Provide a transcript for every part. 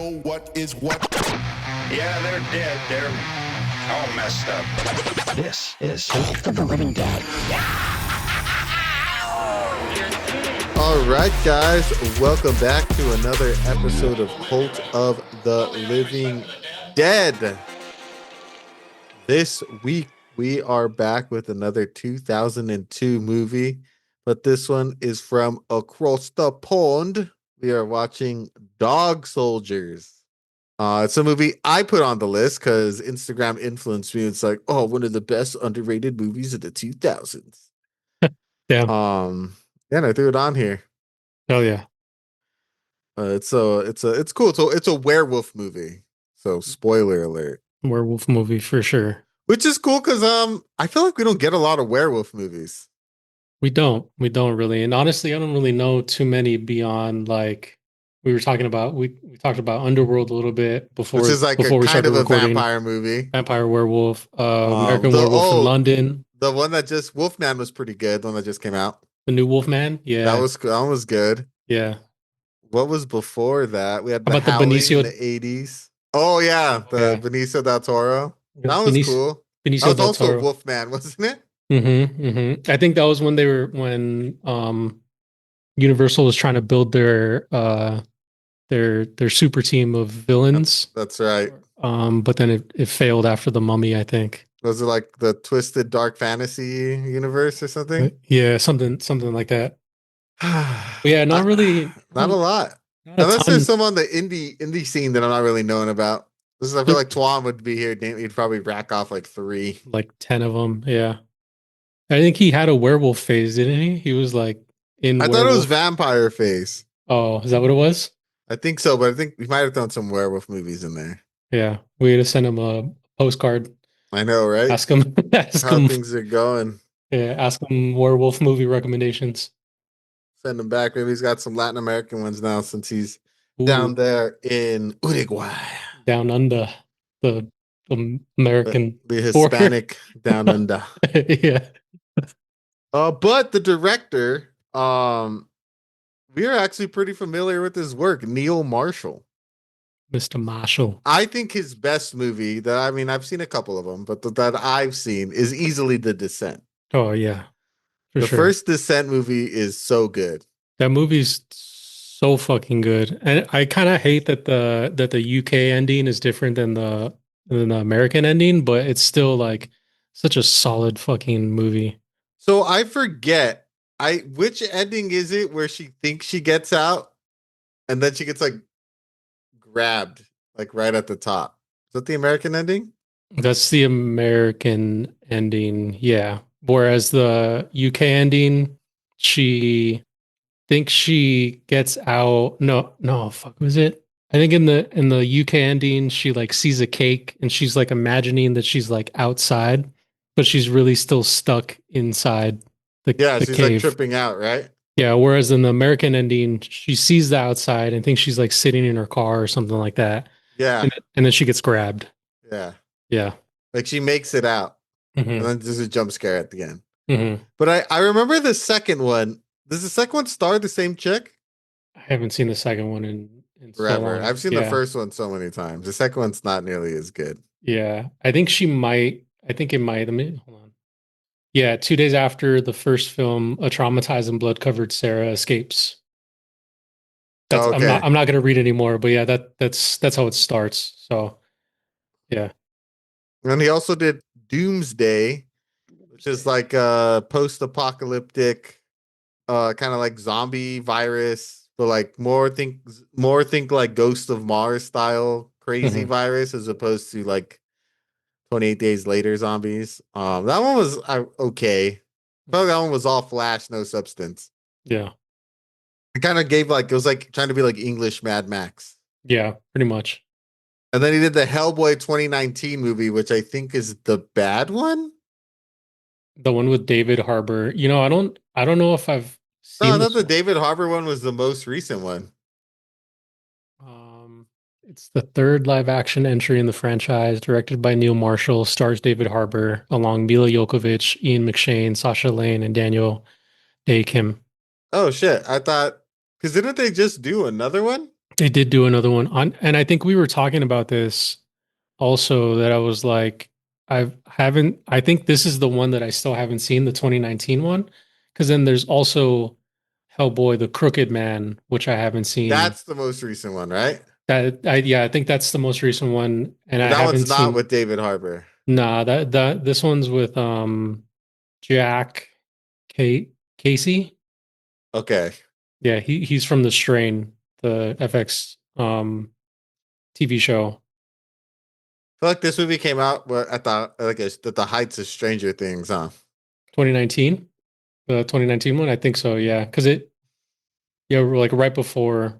know what is what. Yeah, they're dead. They're all messed up. This is Cult of the Living Dead. All right, guys, welcome back to another episode of Cult of the Living Dead. This week, we are back with another 2002 movie, but this one is from across the pond. We are watching Dog Soldiers. It's a movie I put on the list because Instagram influenced me. It's like, oh, one of the best underrated movies of the 2000s. Damn. And I threw it on here. Hell yeah. It's cool. So it's a werewolf movie. So spoiler alert. Werewolf movie for sure. Which is cool because I feel like we don't get a lot of werewolf movies. We don't really. And honestly, I don't really know too many beyond like we talked about Underworld a little bit before. Which is like before a we kind started of a recording. vampire movie. Vampire Werewolf, American Werewolf in London. The one that just Wolfman was pretty good. The one that just came out. The new Wolfman. Yeah. That was good. Yeah. What was before that? We had the How about the Howling Benicio in the 80s. Oh yeah, the Benicio del Toro. That was cool. Benicio that was del also Toro. Wolfman, wasn't it? I think that was when Universal was trying to build their super team of villains. That's right. But then it failed after the Mummy, I think. Was it like the Twisted Dark Fantasy universe or something? Yeah, something like that. But yeah, not really. Not a lot. Unless there's some on the indie scene that I'm not really knowing about. I feel like Twan would be here. He'd probably rack off like 3. Like 10 of them, yeah. I think he had a werewolf phase, didn't he? He was like in I thought it was vampire phase. Oh, is that what it was? I think so, but I think we might have done some werewolf movies in there. Yeah, we had to send him a postcard. I know, right? Ask him how things are going. Yeah, ask him werewolf movie recommendations. Send him back. Maybe he's got some Latin American ones now since he's down there in Uruguay. Down under the American. The Hispanic down under. Yeah. But the director, we are actually pretty familiar with his work, Neil Marshall. Mr. Marshall. I think his best movie I've seen a couple of them, but that I've seen is easily The Descent. Oh yeah. The first Descent movie is so good. That movie's so fucking good. And I kind of hate that the UK ending is different than the American ending, but it's still like such a solid fucking movie. So I forget which ending is it where she thinks she gets out and then she gets like grabbed like right at the top. Is that the American ending? That's the American ending, yeah. Whereas the UK ending, she thinks she gets out. No, fuck, was it? I think in the UK ending, she like sees a cake and she's like imagining that she's like outside, but she's really still stuck inside the she's cave. Like tripping out, right? Yeah, whereas in the American ending, she sees the outside and thinks she's like sitting in her car or something like that. Yeah. And then she gets grabbed. Yeah. Yeah. Like she makes it out. Mm-hmm. And then there's a jump scare at the end. Mm-hmm. But I remember the second one. Does the second one star the same chick? I haven't seen the second one in forever. So I've seen the first one so many times. The second one's not nearly as good. Yeah. I think it might. Let me hold on. Yeah, 2 days after the first film, a traumatized and blood-covered Sarah escapes. Okay. I'm not gonna read anymore, but yeah, that's how it starts. So yeah. And he also did Doomsday, which is like a post-apocalyptic kind of like zombie virus, but like more think like Ghost of Mars style crazy virus as opposed to like 28 Days Later zombies. That one was okay. I felt like that one was all flash, no substance. Yeah. It kind of gave like, it was like trying to be like English Mad Max. Yeah, pretty much. And then he did the Hellboy 2019 movie, which I think is the bad one. The one with David Harbour. You know, I don't know if I've seen I thought the David Harbour one was the most recent one. It's the third live action entry in the franchise, directed by Neil Marshall, stars David Harbour, along Mila Jovovich, Ian McShane, Sasha Lane, and Daniel Day Kim. Oh shit. I thought, because didn't they just do another one? They did do another one on, and I think we were talking about this also that I was like, I think this is the one that I still haven't seen, the 2019 one. Because then there's also Hellboy, the Crooked Man, which I haven't seen. That's the most recent one, right? Yeah, I think that's the most recent one, and I That one's haven't not seen. with David Harbour. Nah, that this one's with Jack Casey. Okay. Yeah, he's from The Strain, the FX TV show. I feel like this movie came out at the at the heights of Stranger Things, huh? 2019, the 2019 one, I think so. Yeah, because yeah, like right before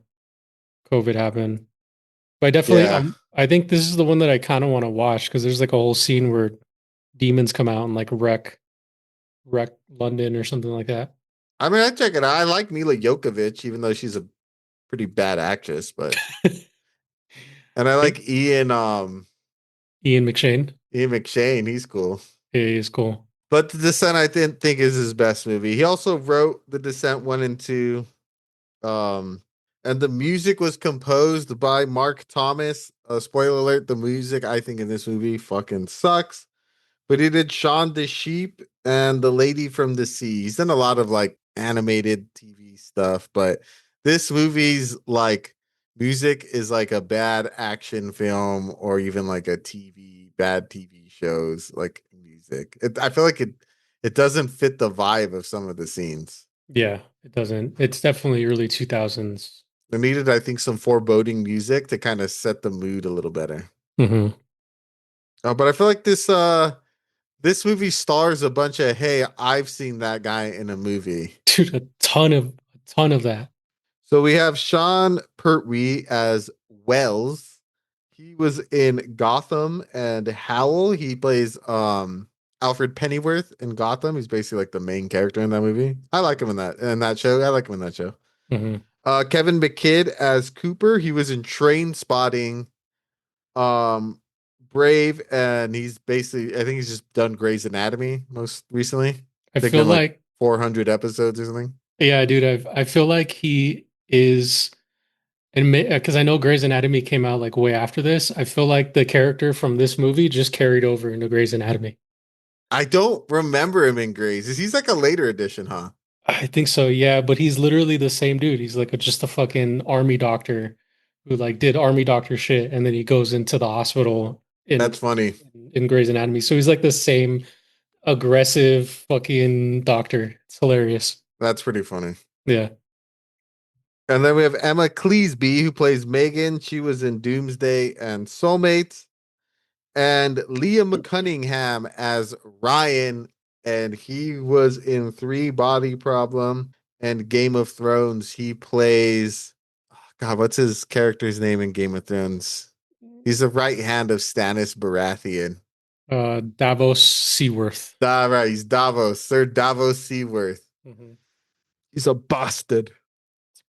COVID happened. But I definitely, Yeah. I think this is the one that I kind of want to watch because there's like a whole scene where demons come out and like wreck London or something like that. I mean, I check it out. I like Mila Jokovic, even though she's a pretty bad actress, but and I like Ian McShane. Ian McShane. He's cool. Yeah, he's cool. But The Descent, I didn't think is his best movie. He also wrote The Descent 1 and 2. Um, and the music was composed by Mark Thomas. Spoiler alert: the music I think in this movie fucking sucks. But he did Shaun the Sheep and The Lady from the Sea. He's done a lot of like animated TV stuff, but this movie's like music is like a bad action film or even like a bad TV shows like music. I feel like it doesn't fit the vibe of some of the scenes. Yeah, it doesn't. It's definitely early 2000s. It needed, I think, some foreboding music to kind of set the mood a little better. Mm-hmm. But I feel like this movie stars a bunch of, hey, I've seen that guy in a movie. Dude, a ton of that. So we have Sean Pertwee as Wells. He was in Gotham and Howl. He plays Alfred Pennyworth in Gotham. He's basically like the main character in that movie. I like him in that show. I like him in that show. Mm-hmm. Kevin McKidd as Cooper. He was in Train Spotting, Brave, and he's basically, I think he's just done Grey's Anatomy most recently. I They've feel done like like 400 episodes or something. yeah, dude. I feel like he is, and because I know Grey's Anatomy came out like way after this. I feel like the character from this movie just carried over into Grey's Anatomy. I don't remember him in Grey's. He's like a later edition, huh? I think so, yeah. But he's literally the same dude. He's like just a fucking army doctor who like did army doctor shit, and then he goes into the hospital That's funny. in Grey's Anatomy. So he's like the same aggressive fucking doctor. It's hilarious. That's pretty funny. Yeah. And then we have Emma Cleesby, who plays Megan. She was in Doomsday and Soulmates. And Liam Cunningham as Ryan, and he was in Three Body Problem and Game of Thrones. He plays, oh God, what's his character's name in Game of Thrones? He's the right hand of Stannis Baratheon. Davos Seaworth. Right, he's Davos, Sir Davos Seaworth. Mm-hmm. He's a bastard.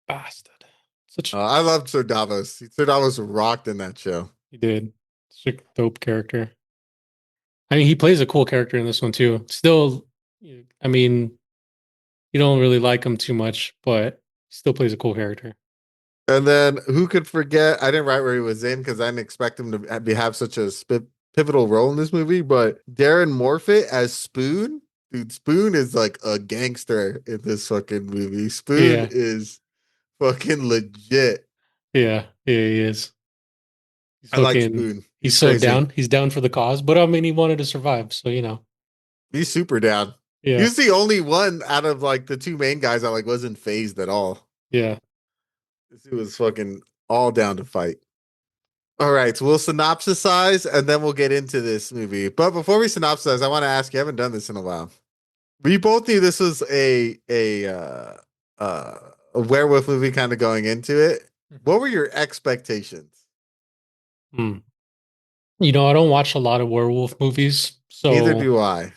Bastard. Such I loved Sir Davos. Sir Davos rocked in that show. he did. Such a dope character. I mean, he plays a cool character in this one too. Still, I mean, you don't really like him too much, but he still plays a cool character. And then who could forget? I didn't write where he was in because I didn't expect him to have such a pivotal role in this movie. But Darren Morfitt as Spoon, dude, Spoon is like a gangster in this fucking movie. Spoon is fucking legit. Yeah, he is. He's I like Spoon. He's so crazy. down. He's down for the cause, but I mean, he wanted to survive, so he's super down. Yeah, He's the only one out of like the two main guys that like wasn't phased at all. yeah. He was fucking all down to fight. All right, so we'll synopsisize and then we'll get into this movie. But before we synopsize, I want to ask you, I haven't done this in a while. We both knew this was a werewolf movie kind of going into it. What were your expectations? I don't watch a lot of werewolf movies, so Neither do I.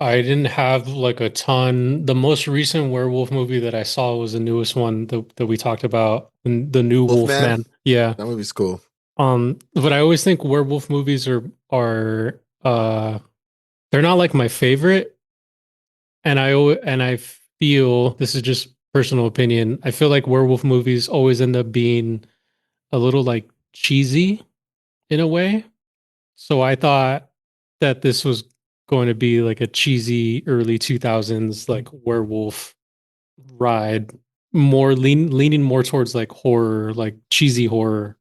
I didn't have like a ton. The most recent werewolf movie that I saw was the newest one that we talked about, the new Wolfman. Yeah, that movie's cool. But I always think werewolf movies are they're not like my favorite, and I feel this is just personal opinion. I feel like werewolf movies always end up being a little like cheesy in a way. So I thought that this was going to be like a cheesy early 2000s like werewolf ride, more leaning more towards like horror, like cheesy horror.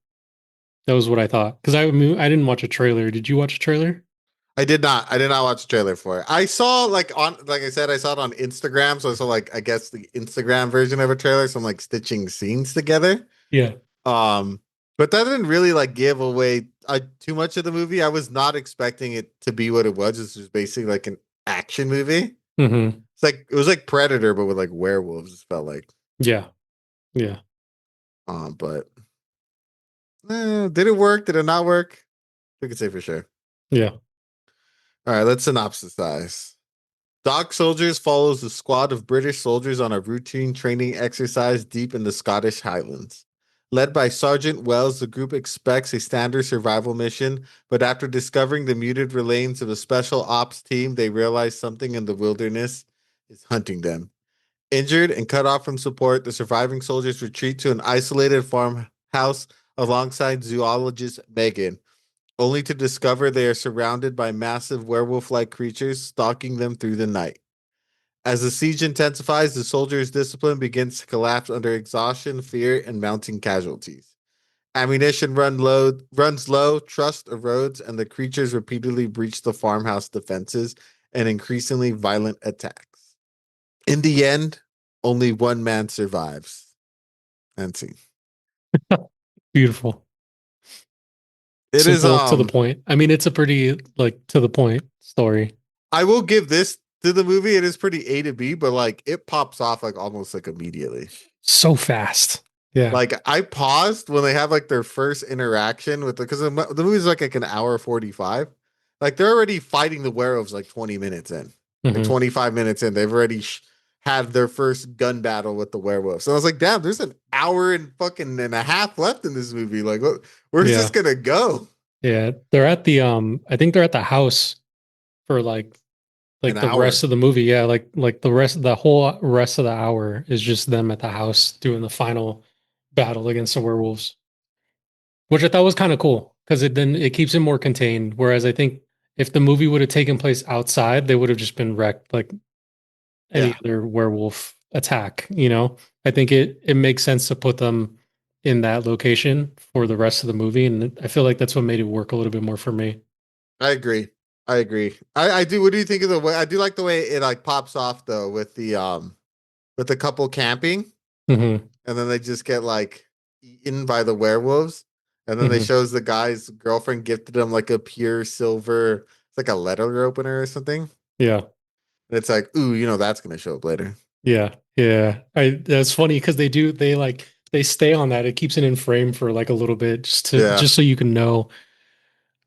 That was what I thought. Because I mean, I didn't watch a trailer. Did you watch a trailer? I did not. I did not watch the trailer for it. I saw like I said, I saw it on Instagram. So I saw like I guess the Instagram version of a trailer. So I'm like stitching scenes together. Yeah. Um, but that didn't really like give away too much of the movie. I was not expecting it to be what it was. It's just basically like an action movie. Mm-hmm. It's like it was like Predator, but with like werewolves. It felt like. Yeah. Yeah. But did it work? Did it not work? We could say for sure. Yeah. All right, let's synopsisize. Dog Soldiers follows a squad of British soldiers on a routine training exercise deep in the Scottish Highlands. Led by Sergeant Wells, the group expects a standard survival mission, but after discovering the muted remains of a special ops team, they realize something in the wilderness is hunting them. Injured and cut off from support, the surviving soldiers retreat to an isolated farmhouse alongside zoologist Megan, only to discover they are surrounded by massive werewolf-like creatures stalking them through the night. As the siege intensifies, the soldiers' discipline begins to collapse under exhaustion, fear, and mounting casualties. Ammunition runs low, trust erodes, and the creatures repeatedly breach the farmhouse defenses and increasingly violent attacks. In the end, only one man survives. And see. Beautiful. It is simple to the point. I mean, it's a pretty like to the point story. I will give this to the movie. It is pretty A to B, but like it pops off like almost like immediately. So fast. Yeah. Like I paused when they have like their first interaction with because the movie's like an hour 45. Like they're already fighting the werewolves like 20 minutes in, like 25 minutes in. They've already had their first gun battle with the werewolves. So I was like, damn, there's an hour and fucking and a half left in this movie. Like, where's this gonna go? Yeah, they're at the I think they're at the house for like An the hour. rest of the movie. Yeah, like the rest the whole rest of the hour is just them at the house doing the final battle against the werewolves, which I thought was kind of cool because it keeps it more contained. Whereas I think if the movie would have taken place outside, they would have just been wrecked like any other werewolf attack. You know, I think it makes sense to put them in that location for the rest of the movie, and I feel like that's what made it work a little bit more for me. I agree. I agree. I do. What do you think of the way? I do like the way it like pops off though with the couple camping, Mm-hmm. and then they just get like eaten by the werewolves, and then they shows the guy's girlfriend gifted him like a pure silver. It's like a letter opener or something. Yeah. And it's like, ooh, that's gonna show up later. Yeah. Yeah. That's funny because they stay on that. It keeps it in frame for like a little bit just so you can know.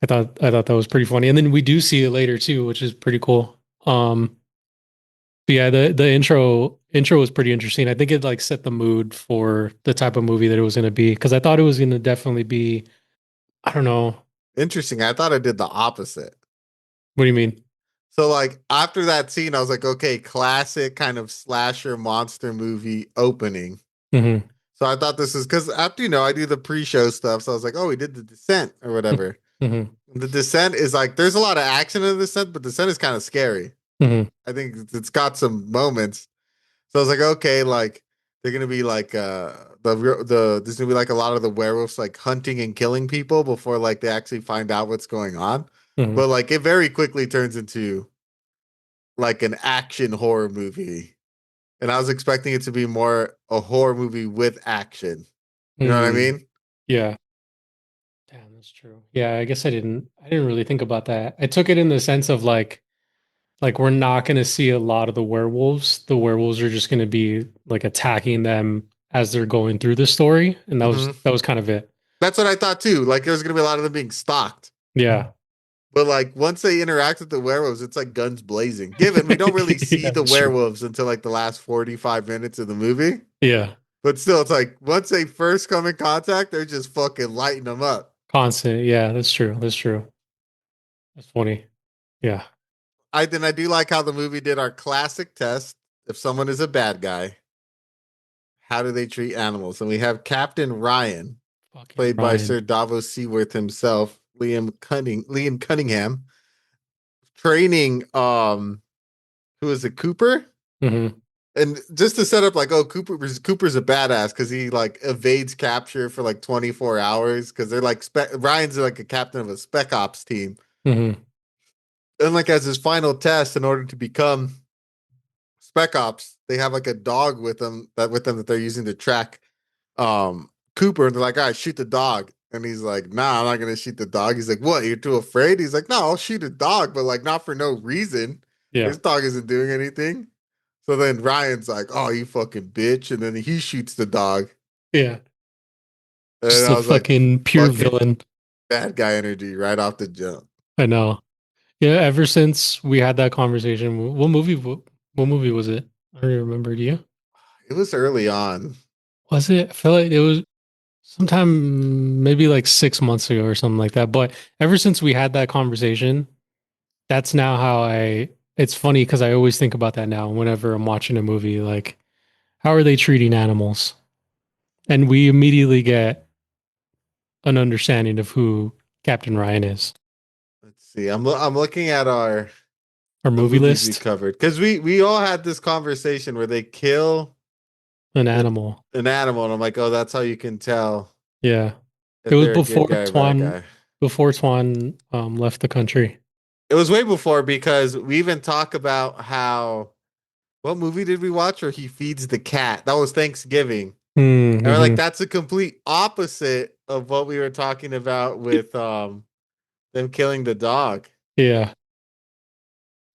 I thought that was pretty funny. And then we do see it later too, which is pretty cool. But yeah, the intro was pretty interesting. I think it like set the mood for the type of movie that it was gonna be. Because I thought it was gonna definitely be, I don't know. Interesting. I thought I did the opposite. What do you mean? So like after that scene, I was like, okay, classic kind of slasher monster movie opening. Mm-hmm. So I thought this is because after I do the pre-show stuff. So I was like, oh, we did the Descent or whatever. Mm-hmm. The Descent is like there's a lot of action in the Descent, but Descent is kind of scary. Mm-hmm. I think it's got some moments. So I was like, okay, like they're gonna be like there's gonna be like a lot of the werewolves like hunting and killing people before like they actually find out what's going on. Mm-hmm. But like it very quickly turns into like an action horror movie. And I was expecting it to be more a horror movie with action. You know what I mean? Yeah. Damn, that's true. Yeah, I guess I didn't really think about that. I took it in the sense of like we're not going to see a lot of the werewolves. The werewolves are just going to be like attacking them as they're going through the story, and that was kind of it. That's what I thought too. Like there's going to be a lot of them being stalked. Yeah. But like once they interact with the werewolves, it's like guns blazing. Given we don't really see the werewolves until like the last 45 minutes of the movie. Yeah. But still, it's like once they first come in contact, they're just fucking lighting them up. Constant. Yeah, that's true. That's true. That's funny. Yeah. I do like how the movie did our classic test. If someone is a bad guy, how do they treat animals? And we have Captain Ryan. Fucking played by Ryan. Sir Davos Seaworth himself, Liam Cunningham, training who is it, Cooper? Mm-hmm. And just to set up, like, oh, Cooper's a badass because he like evades capture for like 24 hours because they're like Ryan's like a captain of a spec ops team, Mm-hmm. and like as his final test in order to become spec ops, they have like a dog with them that they're using to track Cooper, and they're like, all right, shoot the dog. And he's like, nah, I'm not gonna shoot the dog. He's like, what? You're too afraid? He's like, no, I'll shoot a dog, but like not for no reason. Yeah. This dog isn't doing anything. So then Ryan's like, oh, you fucking bitch. And then he shoots the dog. Yeah. And Just I a was like, fucking pure fucking villain. bad guy energy right off the jump. I know. Yeah, ever since we had that conversation, what movie was it? I don't even remember. Do you? It was early on. Was it? I feel like it was sometime maybe like 6 months ago or something like that. But ever since we had that conversation, that's now how it's funny because I always think about that now whenever I'm watching a movie. Like, how are they treating animals? And we immediately get an understanding of who Captain Ryan is. Let's see. I'm looking at Our the movie movies we list, covered because we all had this conversation where they kill an animal. an animal, and I'm like, oh, that's how you can tell Yeah. It if was they're a good guy or bad guy. before Twan left the country. It was way before because we even talk about how what movie did we watch where he feeds the cat? That was Thanksgiving. And we're like, Mm-hmm. that's a complete opposite of what we were talking about with them killing the dog. Yeah.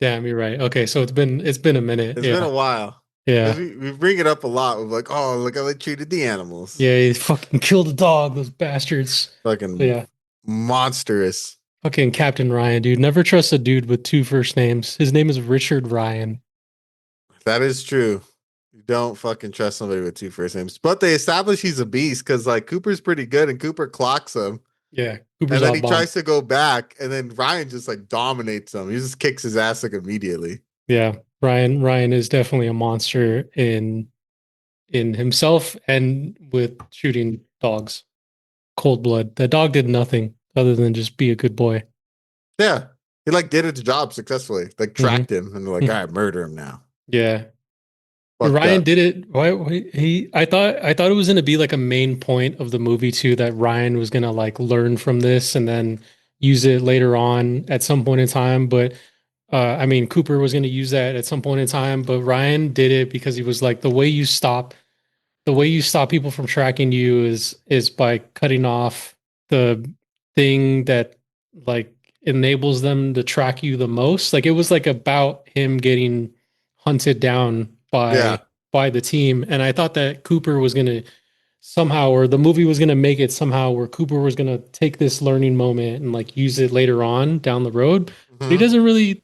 Damn, you're right. Okay, so it's been a minute. It's been Yeah. a while. Yeah. Because we bring it up a lot. We're like, oh, look how they treated the animals. Yeah, he fucking killed a dog, those bastards. Fucking Yeah. monstrous. Fucking Captain Ryan, dude. Never trust a dude with two first names. His name is Richard Ryan. That is true. You don't fucking trust somebody with two first names. But they establish he's a beast because like Cooper's pretty good and Cooper clocks him. Yeah. And Cooper's then out he bomb. tries to go back, and then Ryan just like dominates him. He just kicks his ass like immediately. Yeah. Ryan is definitely a monster in himself and with shooting dogs. Cold blood. That dog did nothing other than just be a good boy. Yeah. He like did its job successfully. Like tracked him and they're like, Mhm. all right, murder him now. Yeah. Fucked Ryan up. did it. Why he I thought it was gonna be like a main point of the movie too, that Ryan was gonna like learn from this and then use it later on at some point in time. But I mean Cooper was gonna use that at some point in time, but Ryan did it because he was like the way you stop people from tracking you is by cutting off the thing that like enables them to track you the most. Like it was like about him getting hunted down Yeah. by the team. And I thought that Cooper was gonna somehow, or the movie was gonna make it somehow where Cooper was gonna take this learning moment and like use it later on down the road. But Mhm. he doesn't really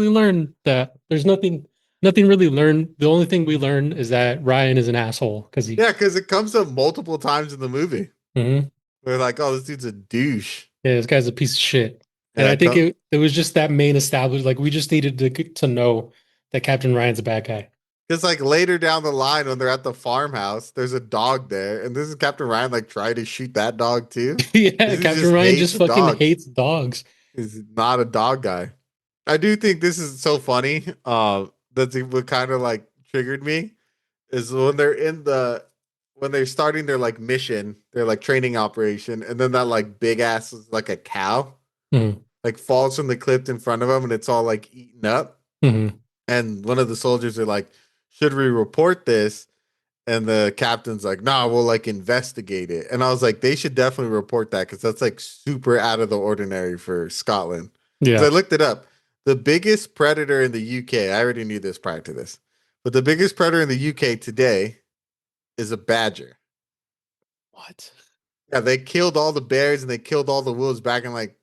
learn that. There's nothing really learned. The only thing we learn is that Ryan is an asshole because he. Yeah, because it comes up multiple times in the movie. Mhm. We're like, oh, this dude's a douche. Yeah, this guy's a piece of shit. And Yeah, I think it was just that main established. Like we just needed to know that Captain Ryan's a bad guy. because like later down the line when they're at the farmhouse, there's a dog there, and this is Captain Ryan like trying to shoot that dog too. Yeah, He Captain Ryan hates just fucking dogs. hates dogs. He's not a dog guy. I do think this is so funny. That's what kind of like triggered me is when they're starting their like mission, their like training operation, and then that like big ass like a cow Mhm. like falls from the cliff in front of them, and it's all like eaten up. Mhm. And one of the soldiers are like, "Should we report this?" And the captain's like, "Nah, we'll like investigate it." And I was like, "They should definitely report that because that's like super out of the ordinary for Scotland." Because I Yeah. looked it up. The biggest predator in the UK, I already knew this prior to this, but the biggest predator in the UK today is a badger. What? Yeah, they killed all the bears and they killed all the wolves back in like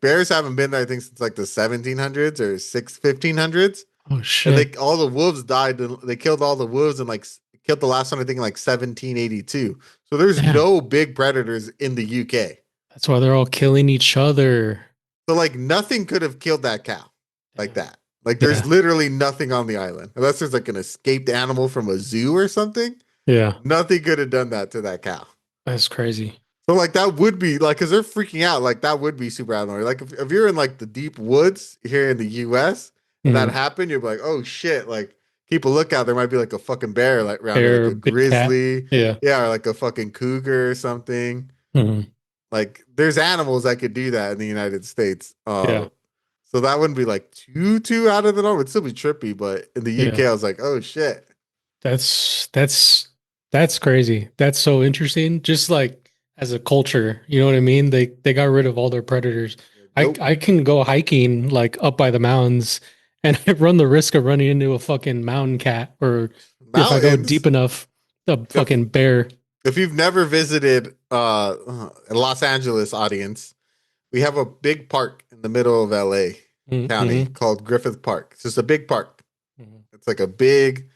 bears haven't been there I think since like the 1700s or 1500s. Oh And shit. all the wolves died. They killed all the wolves and like killed the last one I think in like 1782. So there's Damn. no big predators in the UK. That's why they're all killing each other. So like nothing could have killed that cow like Damn. that. Like there's Yeah. literally nothing on the island unless there's like an escaped animal from a zoo or something. Yeah. Nothing could have done that to that cow. That's crazy. So like that would be like because they're freaking out. Like that would be super abnormal. Like if you're in like the deep woods here in the U.S. and that Mhm. happened, you'd be like, oh shit! Like keep a lookout. There might be like a fucking bear like around here, like Bear, a big cat. grizzly, Yeah. yeah, or like a fucking cougar or something. Mhm. Like there's animals that could do that in the United States. Yeah. So that wouldn't be like too out of the norm. It'd still be trippy, but in the Yeah. UK, I was like, oh shit. That's that's that's crazy. That's so interesting. Just like as a culture, you know what I mean? They got rid of all their predators. Nope. I can go hiking like up by the mountains and I run the risk of running into a fucking mountain cat or if I go Mountains. deep enough, a If fucking bear. if you've never visited Los Angeles audience, we have a big park in the middle of LA County Mm-hmm. called Griffith Park. It's just a big park. Hmm. It's like a big,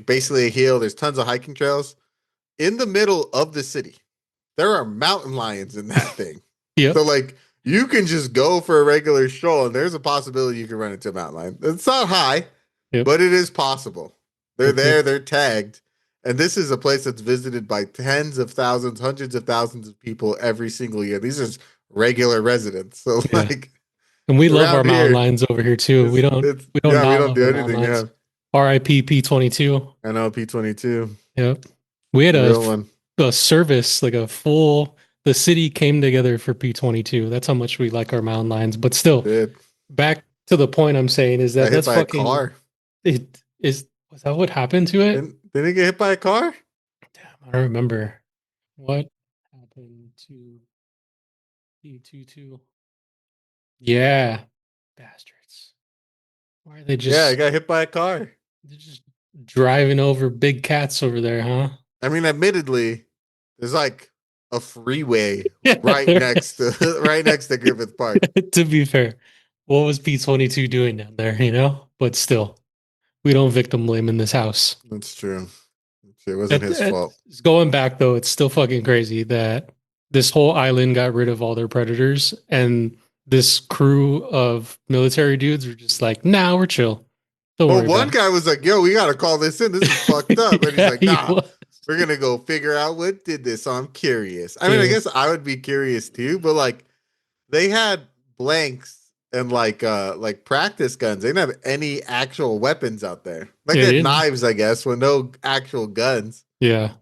basically a hill. There's tons of hiking trails. In the middle of the city, there are mountain lions in that thing. So Yep. like you can just go for a regular stroll and there's a possibility you can run into a mountain lion. It's not high, Yep. but it is possible. They're Yep. Yep. there, they're tagged. And this is a place that's visited by tens of thousands, hundreds of thousands of people every single year. These are regular residents. So Yeah. like And we love our around mountain here, lions over here too. it's We don't yeah, we not don't love do our mountain anything. Yeah. lions. RIP P22. I know P22. Yep. We had The real one. a service, like a full, the city came together for P22. That's how much we like our mountain lions. But still, Did. back to the point I'm saying is Got that hit that's by a fucking, car. was that what happened to it? Didn't he get hit by a car? Damn, I don't remember. What happened to P22? Yeah. Bastards. Why are they Yeah, he just, got hit by a car. they're just driving over big cats over there, huh? I mean, admittedly, there's like a freeway Yeah, right there next is. to right next to Griffith Park. To be fair, what was P22 doing down there, you know? But still, we don't victim blame in this house. That's true. It wasn't his fault. Going back though, it's still fucking crazy that this whole island got rid of all their predators and this crew of military dudes were just like, nah, we're chill. Don't Well, worry one about guy was like, "Yo, we gotta call this in. This is fucked up." And he's Yeah, like, he "Nah, was. we're gonna go figure out what did this." So I'm curious. I mean, I Yeah. guess I would be curious too, but like they had blanks and like practice guns. They didn't have any actual weapons out there. Like Yeah, they they had didn't. knives, I guess, with no actual guns. Yeah,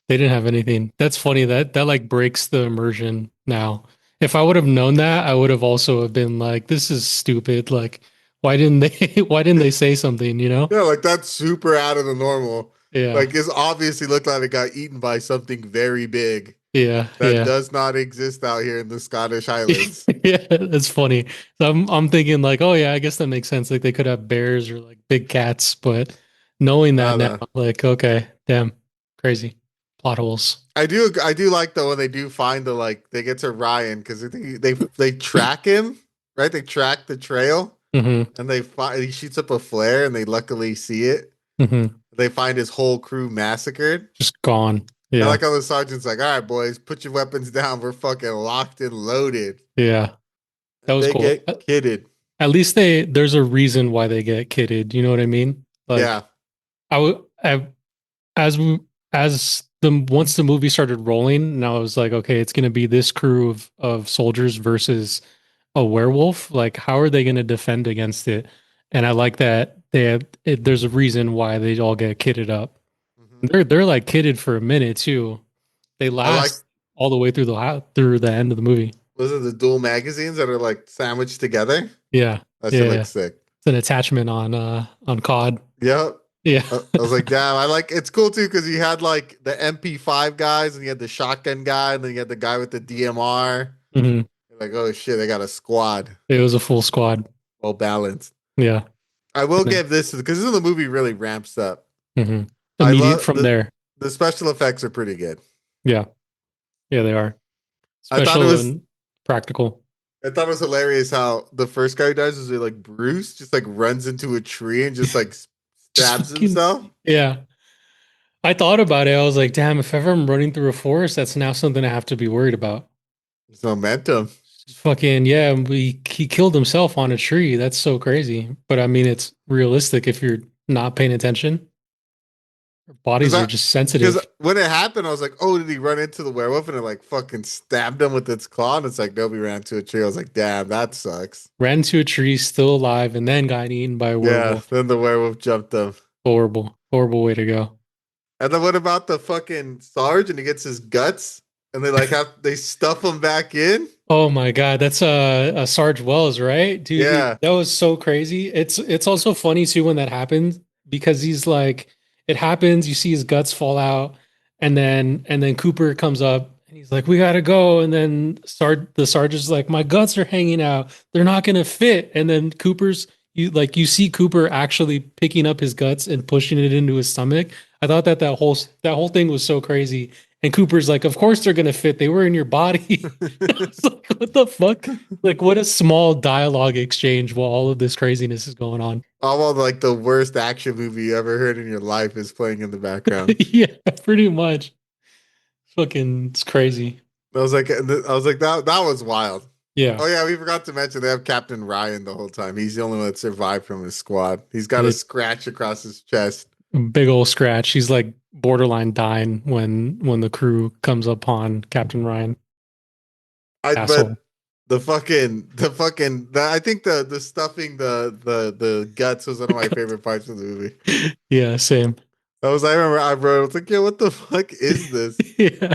they didn't have anything. That's funny. That like breaks the immersion now. If I would have known that, I would have also have been like, this is stupid. Like, why didn't they why didn't they say something, you know? Yeah, like that's super out of the normal. Yeah. Like it's obviously looked like it got eaten by something very big Yeah. that Yeah. does not exist out here in the Scottish Highlands. Yeah, that's funny. So I'm thinking like, oh yeah, I guess that makes sense. Like they could have bears or like big cats, but knowing that now, Nada. like, okay, damn, crazy plot holes. I do like though when they do find the like they get to Ryan because they track him, right? They track the trail Mm-hmm. and they find he shoots up a flare and they luckily see it. Mm-hmm. They find his whole crew massacred. Just gone. I Yeah. like how the sergeant's like, "All right, boys, put your weapons down. We're fucking locked and loaded." Yeah. That was They cool. get kidded. At least there's a reason why they get kitted. You know what I mean? Like Yeah. I would as as the once the movie started rolling, and I was like, okay, it's gonna be this crew of soldiers versus a werewolf. Like, how are they gonna defend against it? And I like that there's a reason why they all get kitted up. Mhm. They're like kitted for a minute too. They I like last all the way through the end of the movie. those are the dual magazines that are like sandwiched together. Yeah, That yeah, shit yeah. looks sick. It's an attachment on COD. Yep. Yeah, I was like, damn, I like it's cool too because you had like the MP5 guys and you had the shotgun guy and then you had the guy with the DMR. Mhm. You're like, oh shit, they got a squad, It was a full squad. well balanced. Yeah. I will And then- give this because this is the movie really ramps up. Mhm. I Immediate love from there. The special effects are pretty good. Yeah, yeah, they are I thought special it was and practical. I thought it was hilarious how the first guy who dies is like Bruce just like runs into a tree and just like stabs fucking- himself. Yeah, I thought about it. I was like, damn, if ever I'm running through a forest, that's now something I have to be worried about. It's momentum. Fucking yeah, he killed himself on a tree. That's so crazy. But I mean, it's realistic if you're not paying attention, Bodies are just sensitive. Because when it happened, I was like, "Oh, did he run into the werewolf and it like fucking stabbed him with its claw?" And it's like, "Nope, he ran into a tree." I was like, "Damn, that sucks." Ran into a tree, still alive, and then got eaten by a Yeah. werewolf. Then the werewolf jumped him. Horrible, horrible way to go. And then what about the fucking Sarge and he gets his guts and they stuff him back in? Oh my god, that's a Sarge Wells, right? Dude, Yeah. that was so crazy. It's also funny too when that happens because he's like it happens, you see his guts fall out, and then Cooper comes up and he's like, "We gotta go." And then the Sarge is like, "My guts are hanging out. They're not gonna fit." And then you see Cooper actually picking up his guts and pushing it into his stomach. I thought that whole thing was so crazy. And Cooper's like, "Of course they're gonna fit. They were in your body." I was like, what the fuck? Like, what a small dialogue exchange while all of this craziness is going on. Almost like the worst action movie you ever heard in your life is playing in the background. Yeah, pretty much. Fucking, it's crazy. That was wild. Yeah, Oh yeah, we forgot to mention they have Captain Ryan the whole time. He's the only one that survived from his squad. He's got a It- scratch across his chest. big old scratch. He's like borderline dying when the crew comes upon Captain Ryan. Asshole. But I think the stuffing the guts was one of my favorite parts of the movie. Yeah, same. I remember I wrote, I was like, yeah, what the fuck is this? Yeah.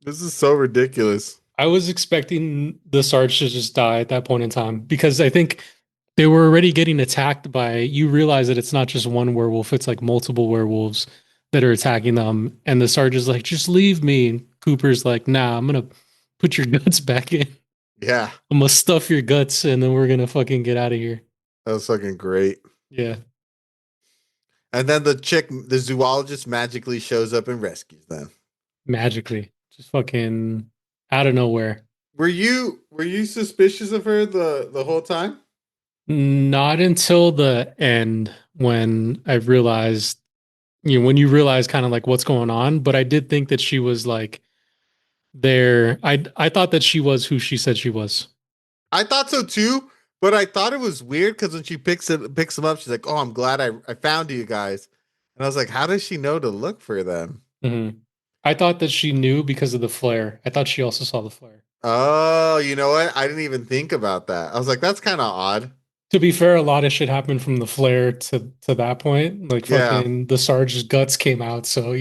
This is so ridiculous. I was expecting the Sarge to just die at that point in time because I think they were already getting attacked by, you realize that it's not just one werewolf, it's like multiple werewolves that are attacking them. And the Sarge is like, "Just leave me." And Cooper's like, "Nah, I'm going to put your guts back in. Yeah, I'm going to stuff your guts and then we're going to fucking get out of here." that was fucking great. Yeah. And then the zoologist magically shows up and rescues them. Magically. Just fucking out of nowhere. Were you suspicious of her the whole time? Not until the end when I realized, when you realize kind of like what's going on, but I did think that she was like there. I thought that she was who she said she was. I thought so too, but I thought it was weird because when she picks him up, she's like, "Oh, I'm glad I found you guys." And I was like, "How does she know to look for them?" Mm-hmm. I thought that she knew because of the flare. I thought she also saw the flare. Oh, you know what? I didn't even think about that. I was like, "That's kind of odd." To be fair, a lot of shit happened from the flare to that point. Like Yeah. fucking the Sarge's guts came out, so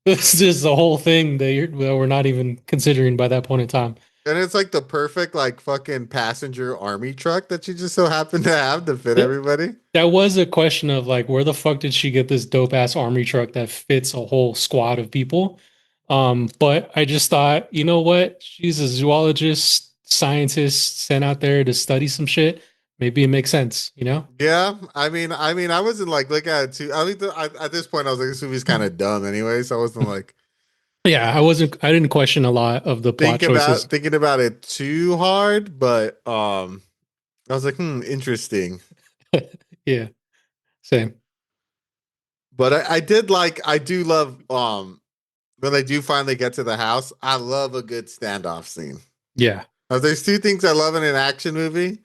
this is the whole thing that we're not even considering by that point in time. And it's like the perfect like fucking passenger army truck that you just so happen to have to fit everybody. That was a question of like, where the fuck did she get this dope ass army truck that fits a whole squad of people? But I just thought, you know what? She's a zoologist, scientist sent out there to study some shit. Maybe it makes sense, Yeah, I wasn't like looking at it too. I think at this point I was like, this movie's kind of dumb anyway, so I wasn't like Yeah, I didn't question a lot of the plot choices. thinking about it too hard, but I was like, interesting. Yeah, same. But I do love when they do finally get to the house. I love a good standoff scene. Yeah. There's two things I love in an action movie.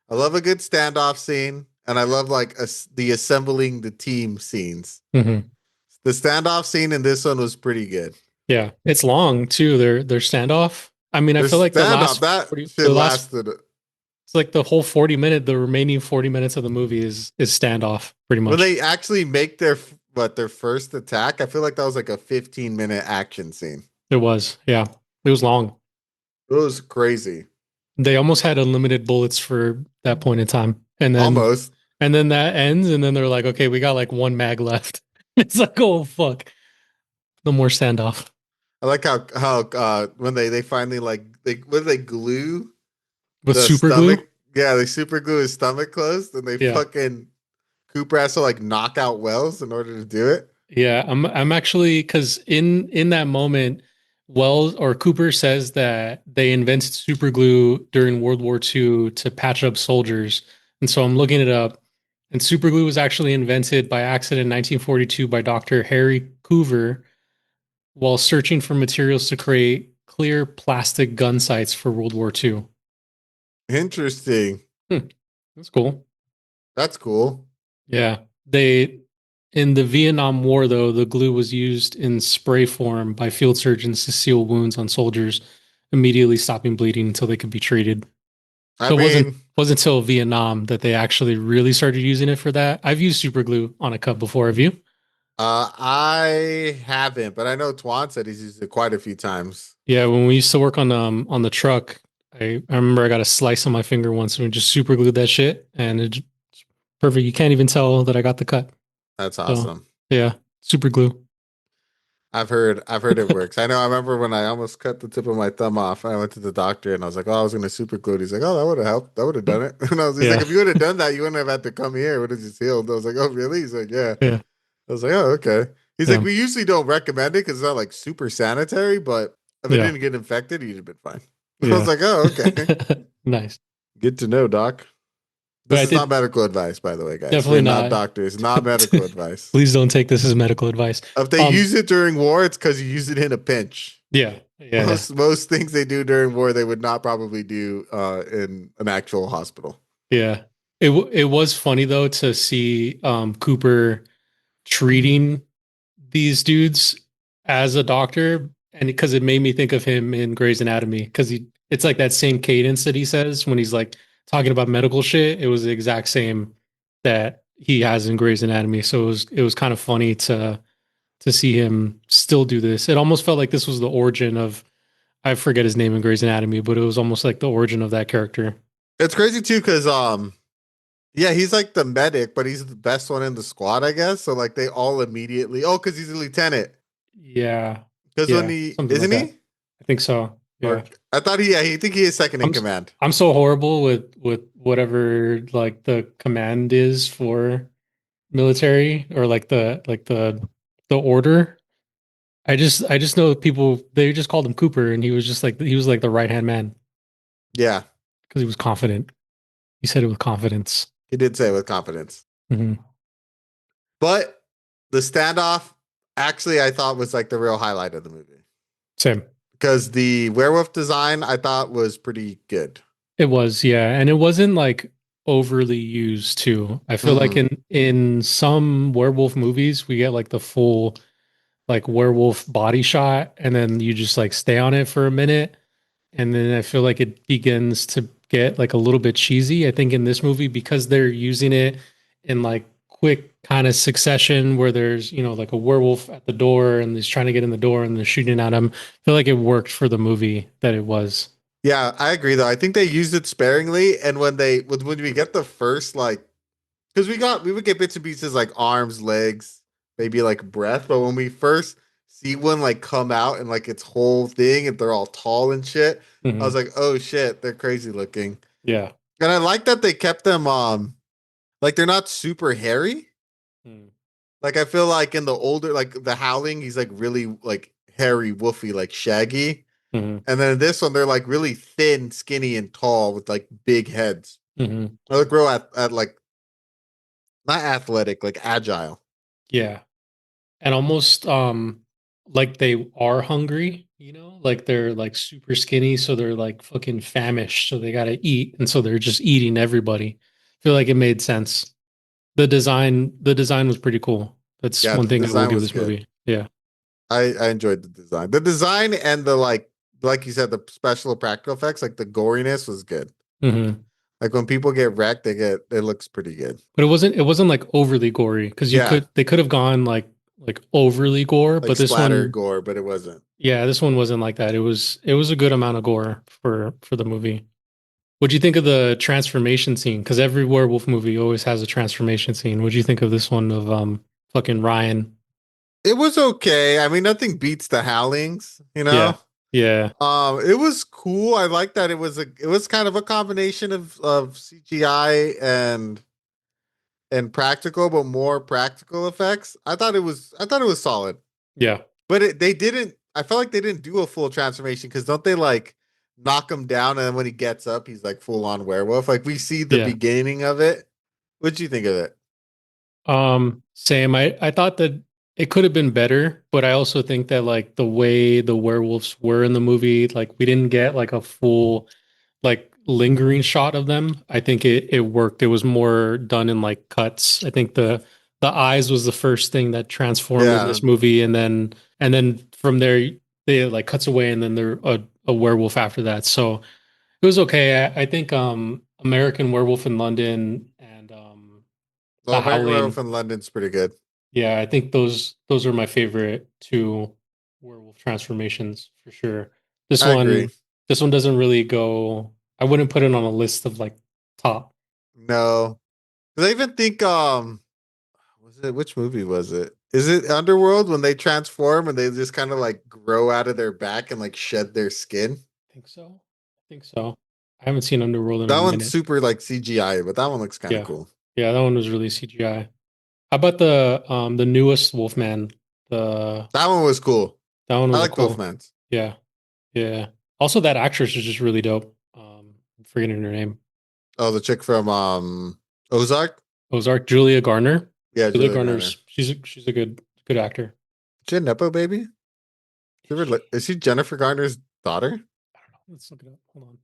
I love a good standoff scene, and I love like the assembling the team scenes. Mm-hmm. The standoff scene in this one was pretty good. Yeah, it's long too. Their standoff. I mean, I feel like the last that 40, shit lasted. It's like the whole 40 minute, the remaining 40 minutes of the movie is standoff pretty much. When they actually make their first attack, I feel like that was like a 15-minute action scene. It was, yeah. It was long. It was crazy. They almost had unlimited bullets for that point in time. And then that ends, and then they're like, okay, we got like one mag left. It's like, oh fuck. No more standoff. I like how when they finally they glue with the super stomach, glue? Yeah, they super glue his stomach closed, and they fucking Cooper has to like knock out Wells in order to do it. Yeah, I'm actually, because in that moment, Wells or Cooper says that they invented super glue during World War II to patch up soldiers. And so I'm looking it up. And super glue was actually invented by accident in 1942 by Dr. Harry Coover while searching for materials to create clear plastic gun sights for World War II. Interesting. That's cool. That's cool. Yeah. They In the Vietnam War, though, the glue was used in spray form by field surgeons to seal wounds on soldiers, immediately stopping bleeding until they could be treated. I So it mean, wasn't until Vietnam that they actually really started using it for that. I've used super glue on a cut before. Have you? I haven't, but I know Twan said he's used it quite a few times. Yeah, when we used to work on the truck, I remember I got a slice on my finger once and we just super glued that shit, and it's perfect. You can't even tell that I got the cut. That's So awesome. yeah, super glue. I've heard it works. I know. I remember when I almost cut the tip of my thumb off. I went to the doctor and I was like, "Oh, I was gonna super glue it." He's like, "Oh, that would have helped. That would have done it." And he's like, Yeah, "If you would have done that, you wouldn't have had to come here. It would have just healed." I was like, "Oh, really?" He's like, "Yeah." yeah, I was like, "Oh, okay." He's like, yeah, "We usually don't recommend it because it's not like super sanitary, but if it yeah, didn't get infected, you'd have been fine." I was yeah. like, "Oh, okay. Nice, Good to know, doc." but This I is not did medical advice, by the way, guys. definitely We're not not. doctors. Not medical advice. Please don't take this as medical advice. If they use it during war, it's because you use it in a pinch. Yeah, yeah, Most things they do during war, they would not probably do in an actual hospital. yeah. It was funny though to see Cooper treating these dudes as a doctor, and because it made me think of him in Grey's Anatomy, because it's like that same cadence that he says when he's like talking about medical shit. It was the exact same that he has in Grey's Anatomy. So it was kind of funny to see him still do this. It almost felt like this was the origin of, I forget his name in Grey's Anatomy, but it was almost like the origin of that character. It's crazy too, because yeah, he's like the medic, but he's the best one in the squad, I guess. So like they all immediately, because he's a lieutenant. Yeah, Because when yeah, he something like isn't that. he? I think so. Or Yeah. I thought he think he is second in I'm command. I'm so horrible with whatever like the command is for military, or like the order. I just know people, they just called him Cooper, and he was like the right hand man Yeah, because he was confident. He said it with confidence. he did say it with confidence. Hmm. But the standoff, actually, I thought was like the real highlight of the movie. Same. Because the werewolf design I thought was pretty good. It was, yeah, and it wasn't like overly used too. I feel like Mhm. in some werewolf movies we get like the full like werewolf body shot, and then you just like stay on it for a minute, and then I feel like it begins to get like a little bit cheesy. I think in this movie, because they're using it in like quick kind of succession, where there's like a werewolf at the door and he's trying to get in the door and they're shooting at him. I feel like it worked for the movie that it was. Yeah, I agree though. I think they used it sparingly, and when we get the first like, because we would get bits and pieces like arms, legs, maybe like breath, but when we first see one like come out and like its whole thing, and they're all tall and shit, I was Mhm. like, oh shit, they're crazy looking, Yeah. and I like that they kept them like they're not super hairy. Mm. Like I feel like in the older, like the Howling, he's like really like hairy, woofy, like shaggy. Mhm. And then this one, they're like really thin, skinny, and tall with like big heads. Mhm. They look real at like not athletic, like agile. Yeah. And almost like they are hungry, like they're like super skinny, so they're like fucking famished, so they gotta eat, and so they're just eating everybody. I feel like it made sense. The design was pretty cool. That's Yeah, one the thing I will design give was this good. movie. Yeah. I enjoyed the design. The design and the like you said, the special practical effects, like the goriness was good. Hmm. Like when people get wrecked, it looks pretty good. But it wasn't like overly gory, because Yeah, they could have gone like overly gore, like but this splatter one, gore, but it wasn't. yeah, this one wasn't like that. It was a good amount of gore for the movie. What'd you think of the transformation scene? Because every werewolf movie always has a transformation scene. What'd you think of this one of fucking Ryan? It was okay. I mean, nothing beats the Howlings, you Yeah, know? yeah, It was cool. I like that it was kind of a combination of CGI and practical, but more practical effects. I thought it was solid. yeah, But they didn't I felt like they didn't do a full transformation because don't they like knock him down and then when he gets up he's like full on werewolf. Like we see the yeah. beginning of it. What'd you think of it? Same. I thought that it could have been better, but I also think that like the way the werewolves were in the movie, like we didn't get like a full like lingering shot of them. I think it worked. It was more done in like cuts. I think the the eyes was the first thing that transformed in Yeah. this movie, and then from there they like cuts away, and then they're a werewolf after that. So it was okay. I think American Werewolf in London and Well, The American Werewolf Howling. in London's pretty good. Yeah, I think those are my favorite two werewolf transformations for sure. This I agree. one this one doesn't really go. I wouldn't put it on a list of like top. No. 'Cause I even think was it which movie was it? Is it Underworld when they transform and they just kind of like grow out of their back and like shed their skin? I think so. I think so. I haven't seen Underworld in a That one's minute. super like CGI, but that one looks kind of Yeah. cool. Yeah, that one was really CGI. How about the newest Wolfman? The That one was cool. That one I was a like cool. Wolfman's. Yeah. Yeah. Also that actress is just really dope. I'm forgetting her name. Oh, the chick from Ozark? Ozark, Julia Garner. Yeah, Julia Julia Garner. Garner's she's a good actor. Is she a Nepo baby? Is she Jennifer Garner's daughter? I don't know. Let's look it up. Hold on.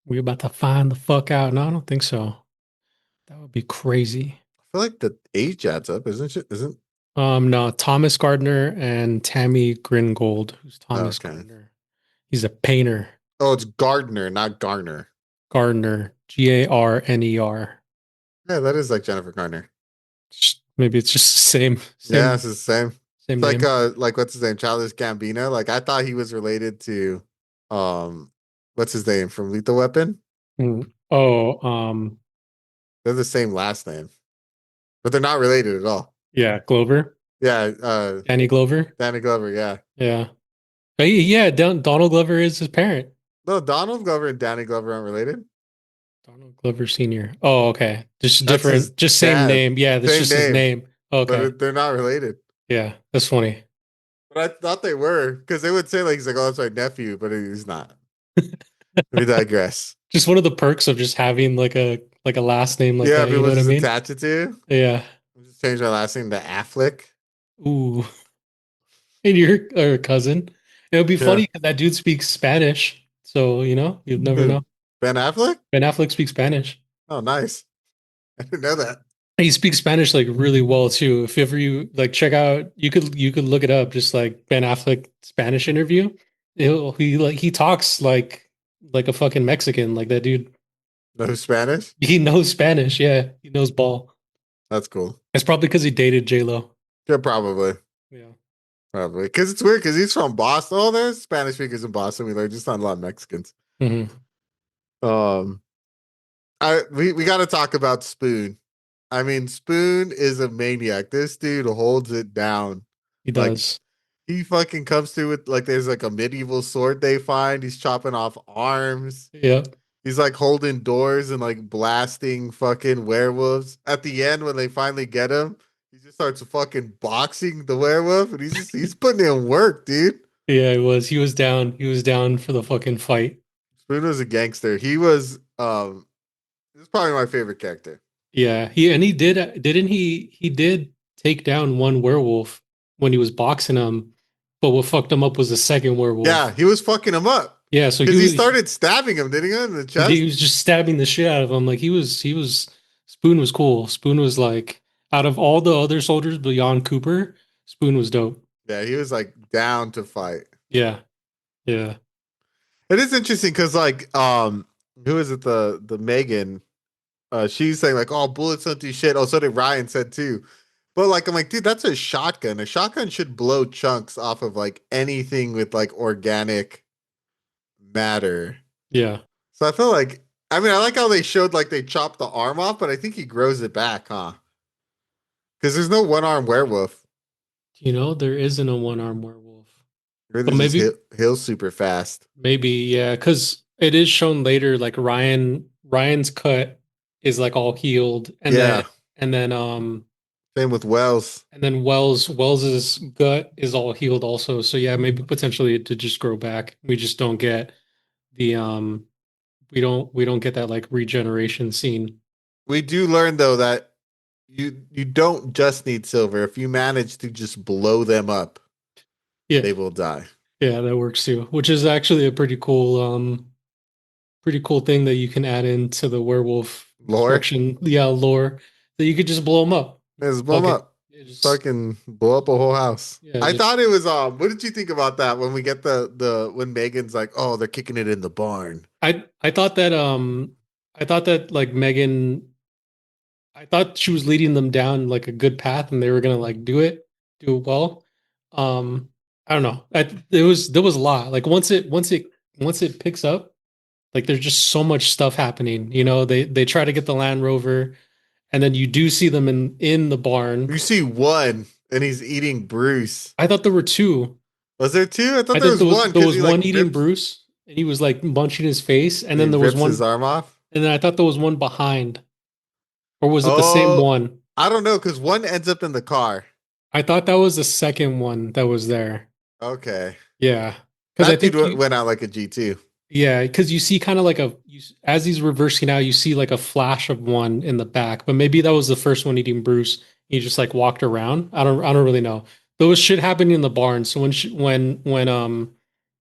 We about to find the fuck out. No, I don't think so. That would be crazy. I feel like the age adds up, isn't she? Isn't No, Thomas Gardner and Tammy Gringold. Who's Thomas okay. Gardner? He's a painter. Oh, it's Gardner, not Garner. Gardner, Garner. Yeah, that is like Jennifer Garner. Maybe it's just the same Yeah, it's the same. same It's name. like what's his name? Childish Gambino. Like I thought he was related to what's his name from Lethal Weapon? Oh, They're the same last name. But they're not related at all. yeah, Glover. Yeah, Danny Glover. Danny Glover, yeah. Yeah. Donald Glover is his parent. No, Donald Glover and Danny Glover aren't related. Donald Glover Sr. Oh, okay. Just That's his different, just same dad. name. Yeah, that's Same just his name. Okay. But they're not related. Yeah, that's funny. But I thought they were because they would say like he's like, oh, that's my nephew, but he's not. We digress. Just one of the perks of just having like a last name like Yeah, that. You know people what I just mean? attach it to you. Yeah. I'll just change my last name to Affleck. Ooh. And you're a cousin. It would be Yeah. funny because that dude speaks Spanish. So, you'd never Who? know. Ben Affleck? Ben Affleck speaks Spanish. Oh, nice. I didn't know that. He speaks Spanish like really well too. If ever you like check out, you could look it up, just like Ben Affleck Spanish interview. He talks like a fucking Mexican, like that dude. No Spanish? He knows Spanish, yeah. He knows ball. That's cool. It's probably because he dated J-Lo. Yeah, probably. Yeah. Probably. Because it's weird because he's from Boston. Oh, there's Spanish speakers in Boston. We learned just not a lot of Mexicans. Mm-hmm. We got to talk about Spoon. I mean, Spoon is a maniac. This dude holds it down. He Like, does. he fucking comes through with like there's like a medieval sword they find. He's chopping off arms. Yeah. He's like holding doors and like blasting fucking werewolves. At the end, when they finally get him, he just starts fucking boxing the werewolf, and he's putting in work, dude. Yeah, he was. He was down. He was down for the fucking fight. Spoon was a gangster. He was this is probably my favorite character. Yeah. He did take down one werewolf when he was boxing him, but what fucked him up was the second werewolf. Yeah, he was fucking him up. Yeah, so Because he started stabbing him, didn't he, in the chest? he was just stabbing the shit out of him. Like he was Spoon was cool. Spoon was like out of all the other soldiers beyond Cooper, Spoon was dope. Yeah, he was like down to fight. Yeah. Yeah. It is interesting because like who is it? The Megan. She's saying like, oh, bullets don't do shit. Oh, so did Ryan said too. But like I'm like, dude, that's a shotgun. A shotgun should blow chunks off of like anything with like organic matter. Yeah. So I feel like I like how they showed like they chopped the arm off, but I think he grows it back, huh? Because there's no one-armed werewolf. There isn't a one-armed werewolf. Really But maybe heals super fast. maybe, yeah, because it is shown later, like Ryan's cut is like all healed, and Yeah. then Same with Wells. and then Wells's gut is all healed also. So yeah, maybe potentially to just grow back. We just don't get the we don't get that like regeneration scene. We do learn though that you don't just need silver. If you manage to just blow them up, Yeah. they will die. Yeah, that works too. Which is actually a pretty cool thing that you can add into the werewolf Lore? destruction. Yeah, lore. That you could just blow them up. Just blow 'em Fuck it. up. Yeah, just Fucking blow up a whole house. Yeah, I just- thought it was what did you think about that when we get the when Megan's like, oh, they're kicking it in the barn. I thought that like Megan, I thought she was leading them down like a good path and they were gonna like do it well. I don't know. There was a lot. Like once it picks up, like there's just so much stuff happening. You know, they try to get the Land Rover, and then you do see them in the barn. You see one and he's eating Bruce. I thought there were two. Was there two? I thought I there thought was one. there was he, one like, eating rips, Bruce, and he was like munching his face, and he then there was rips one, his arm off. and then I thought there was one behind, or was it the same Oh, one? I don't know because one ends up in the car. I thought that was the second one that was there. Okay, Yeah, because I that dude think went out like a G2. yeah, because you see kind of like as he's reversing out, you see like a flash of one in the back, but maybe that was the first one eating Bruce. He just like walked around. I don't really know. There was shit happening in the barn. So when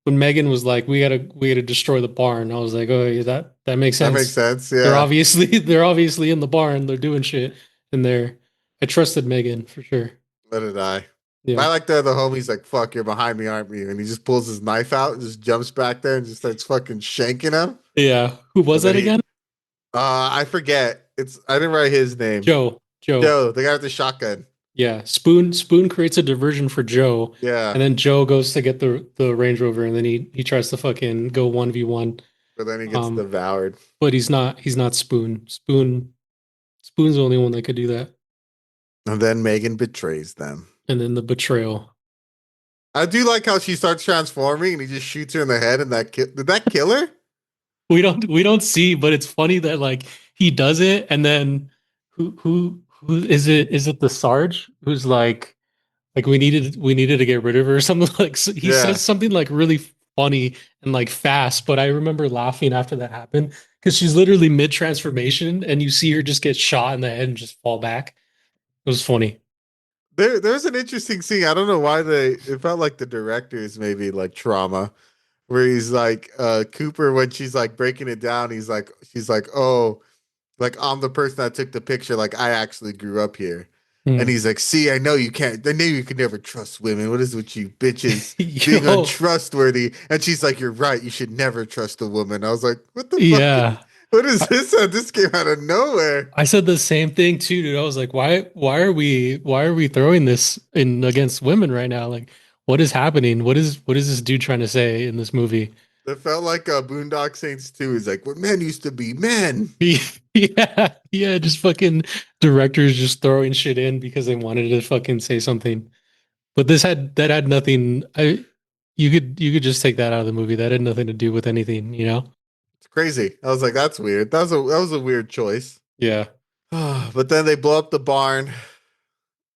Megan was like, we gotta destroy the barn, I was like, oh yeah, that makes That sense. makes sense. They're Yeah. they're obviously in the barn. They're doing shit in there. I trusted Megan for sure. What did I? Yeah. I like the homie's like, fuck, you're behind me, aren't you? And he just pulls his knife out and just jumps back there and just starts fucking shanking him. Yeah. Who was And that then again? I forget. I didn't write his name. Joe. Joe, the guy with the shotgun. Yeah. Spoon creates a diversion for Joe. Yeah. And then Joe goes to get the Range Rover, and then he tries to fucking go 1v1. But then he gets devoured. But he's not Spoon. Spoon's the only one that could do that. And then Megan betrays them. And then the betrayal. I do like how she starts transforming and he just shoots her in the head and did that kill her? We don't see, but it's funny that like he does it, and then who is it? Is it the Sarge who's like we needed to get rid of her or something like so he says something like really funny and like fast, but I remember laughing after that happened because she's literally mid transformation and you see her just get shot in the head and just fall back. It was funny. There's an interesting scene. I don't know why it felt like the director's maybe like trauma where he's like Cooper when she's like breaking it down, she's like, oh, like I'm the person that took the picture, like I actually grew up here. And he's like, see, I know you can't. I know you can never trust women. What is it with you bitches being untrustworthy? And she's like, you're right. You should never trust a woman. I was like, what the fuck? What is this? This came out of nowhere. I said the same thing too, dude. I was like, why are we throwing this in against women right now? Like, what is happening? What is this dude trying to say in this movie? It felt like Boondock Saints 2. He's like, what men used to be men. Yeah, just fucking directors just throwing shit in because they wanted to fucking say something. But that had nothing. You could just take that out of the movie. That had nothing to do with anything, you know? It's crazy. I was like, that's weird. That was a weird choice. Yeah. But then they blow up the barn.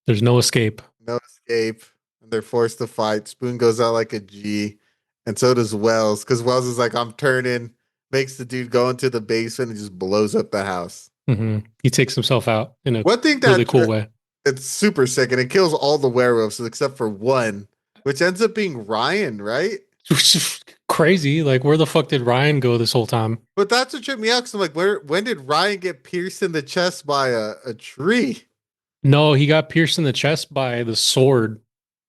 There's no escape. No escape. And they're forced to fight. Spoon goes out like a G. And so does Wells. Because Wells is like, I'm turning. Makes the dude go into the basement and just blows up the house. Mm-hmm. He takes himself out in a really cool way. It's super sick. And it kills all the werewolves except for one, which ends up being Ryan, right? Crazy. Like, where the fuck did Ryan go this whole time? But that's what tripped me out. Because I'm like, when did Ryan get pierced in the chest by a tree? No, he got pierced in the chest by the sword.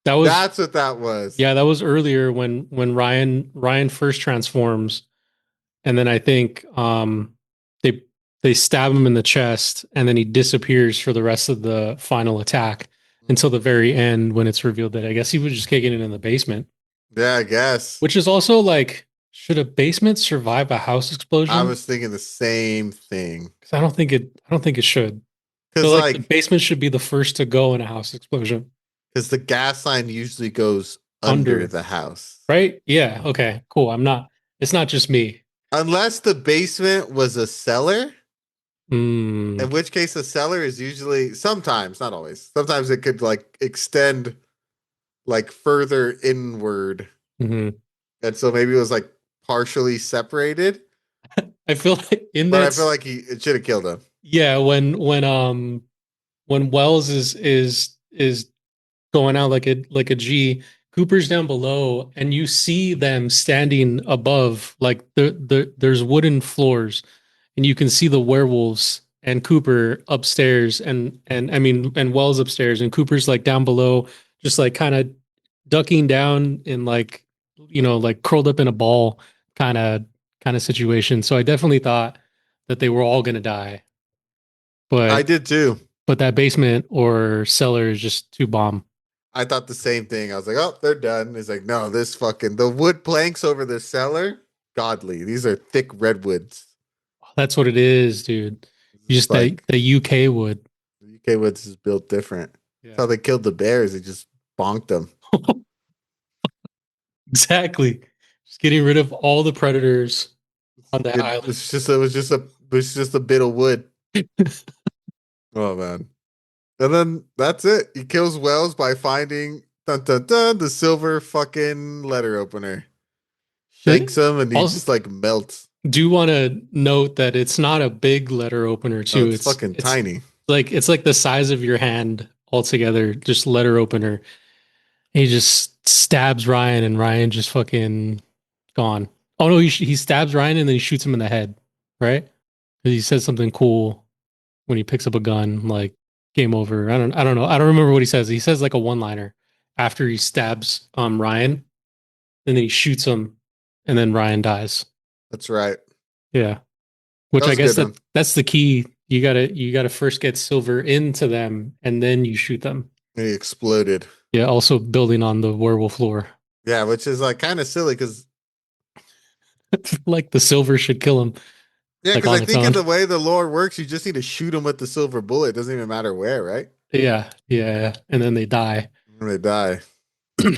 That's what that was. Yeah, that was earlier when Ryan first transforms, and then I think they stab him in the chest, and then he disappears for the rest of the final attack until the very end when it's revealed that I guess he was just kicking it in the basement. Yeah, I guess. Which is also like, should a basement survive a house explosion? I was thinking the same thing. Because I don't think it should. Because like the basement should be the first to go in a house explosion. Because the gas line usually goes under the house. Right? Yeah. Okay, cool. It's not just me. Unless the basement was a cellar. In which case a cellar is usually, sometimes, not always. Sometimes it could like extend like further inward. Mm-hmm. And so maybe it was like partially separated. I feel like I feel like it should have killed him. Yeah, when Wells is going out like a G, Cooper's down below, and you see them standing above, like there's wooden floors, and you can see the werewolves and Cooper upstairs, and I mean, and Wells upstairs, and Cooper's like down below, just like kind of ducking down in like, like curled up in a ball kind of situation. So I definitely thought that they were all gonna die, I but did too. that basement or cellar is just too bomb. I thought the same thing. I was like, oh, they're done. It's like, no, this fucking the wood planks over the cellar, godly. These are thick redwoods. That's what it is, dude. You It's just like the UK wood. the UK woods is built different. That's how Yeah, they killed the bears. They just bonked them. exactly. Just getting rid of all the predators on that island. It was just a bit of wood. Oh man. And then that's it. He kills Wells by finding dun, dun, dun, the silver fucking letter opener. Shanks him and he Also, just like melts. do want to note that it's not a big letter opener Oh, too. it's fucking tiny. It's like the size of your hand altogether, just letter opener. He just stabs Ryan, and Ryan just fucking gone. Oh no, he stabs Ryan and then he shoots him in the head, right? 'Cause he says something cool when he picks up a gun, like game over. I don't know. I don't remember what he says. He says like a one liner after he stabs Ryan, and then he shoots him, and then Ryan dies. That's right. Yeah. Which That I was a guess good one. that's the key. You gotta first get silver into them and then you shoot them. And he exploded. Yeah, also building on the werewolf lore. Yeah, which is like kind of silly because Like the silver should kill him, like I on its think in own. the way the lore works, you just need to shoot him with the silver bullet. It doesn't even matter where, right? Yeah, yeah. And then they die. And they die.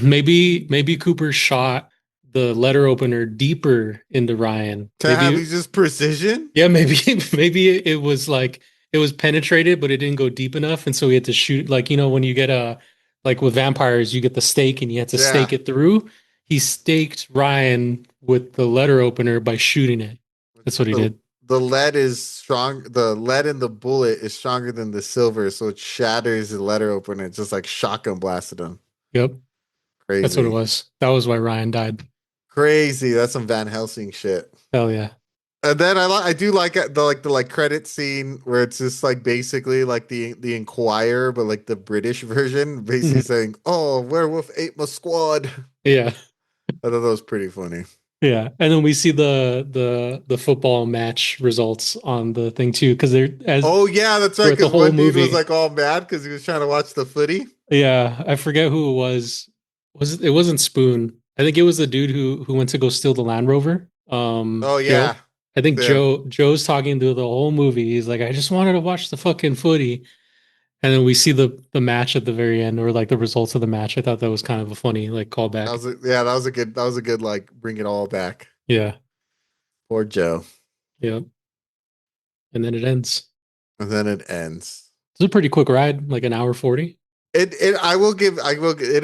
Maybe Cooper shot the letter opener deeper into Ryan. To have he's just precision. Yeah, maybe maybe it was like it was penetrated, but it didn't go deep enough, and so he had to shoot like when you get a like with vampires, you get the stake and you have to Yeah. stake it through. He staked Ryan with the letter opener by shooting it. That's what he did. The lead is strong. The lead in the bullet is stronger than the silver, so it shatters the letter opener. It's just like shotgun blasted him. Yep, Crazy. that's what it was. That was why Ryan died. Crazy. That's some Van Helsing shit. Hell yeah. And then I do like the credit scene where it's just like basically like the Inquirer, but like the British version, basically saying, "Oh, werewolf ate my squad." Yeah. I thought that was pretty funny. Yeah, and then we see the football match results on the thing too, because they're as Oh yeah, that's right. throughout the Because whole one dude movie. was like all mad because he was trying to watch the footy. Yeah, I forget who it was. It wasn't Spoon. I think it was the dude who went to go steal the Land Rover. Oh Joe. yeah, I think yeah. Joe's talking through the whole movie. He's like, I just wanted to watch the fucking footy. And then we see the match at the very end, or like the results of the match. I thought that was kind of a funny like callback. That was a good like bring it all back. Yeah. Poor Joe. Yeah. And then it ends. And then it ends. It's a pretty quick ride, like an hour 40. It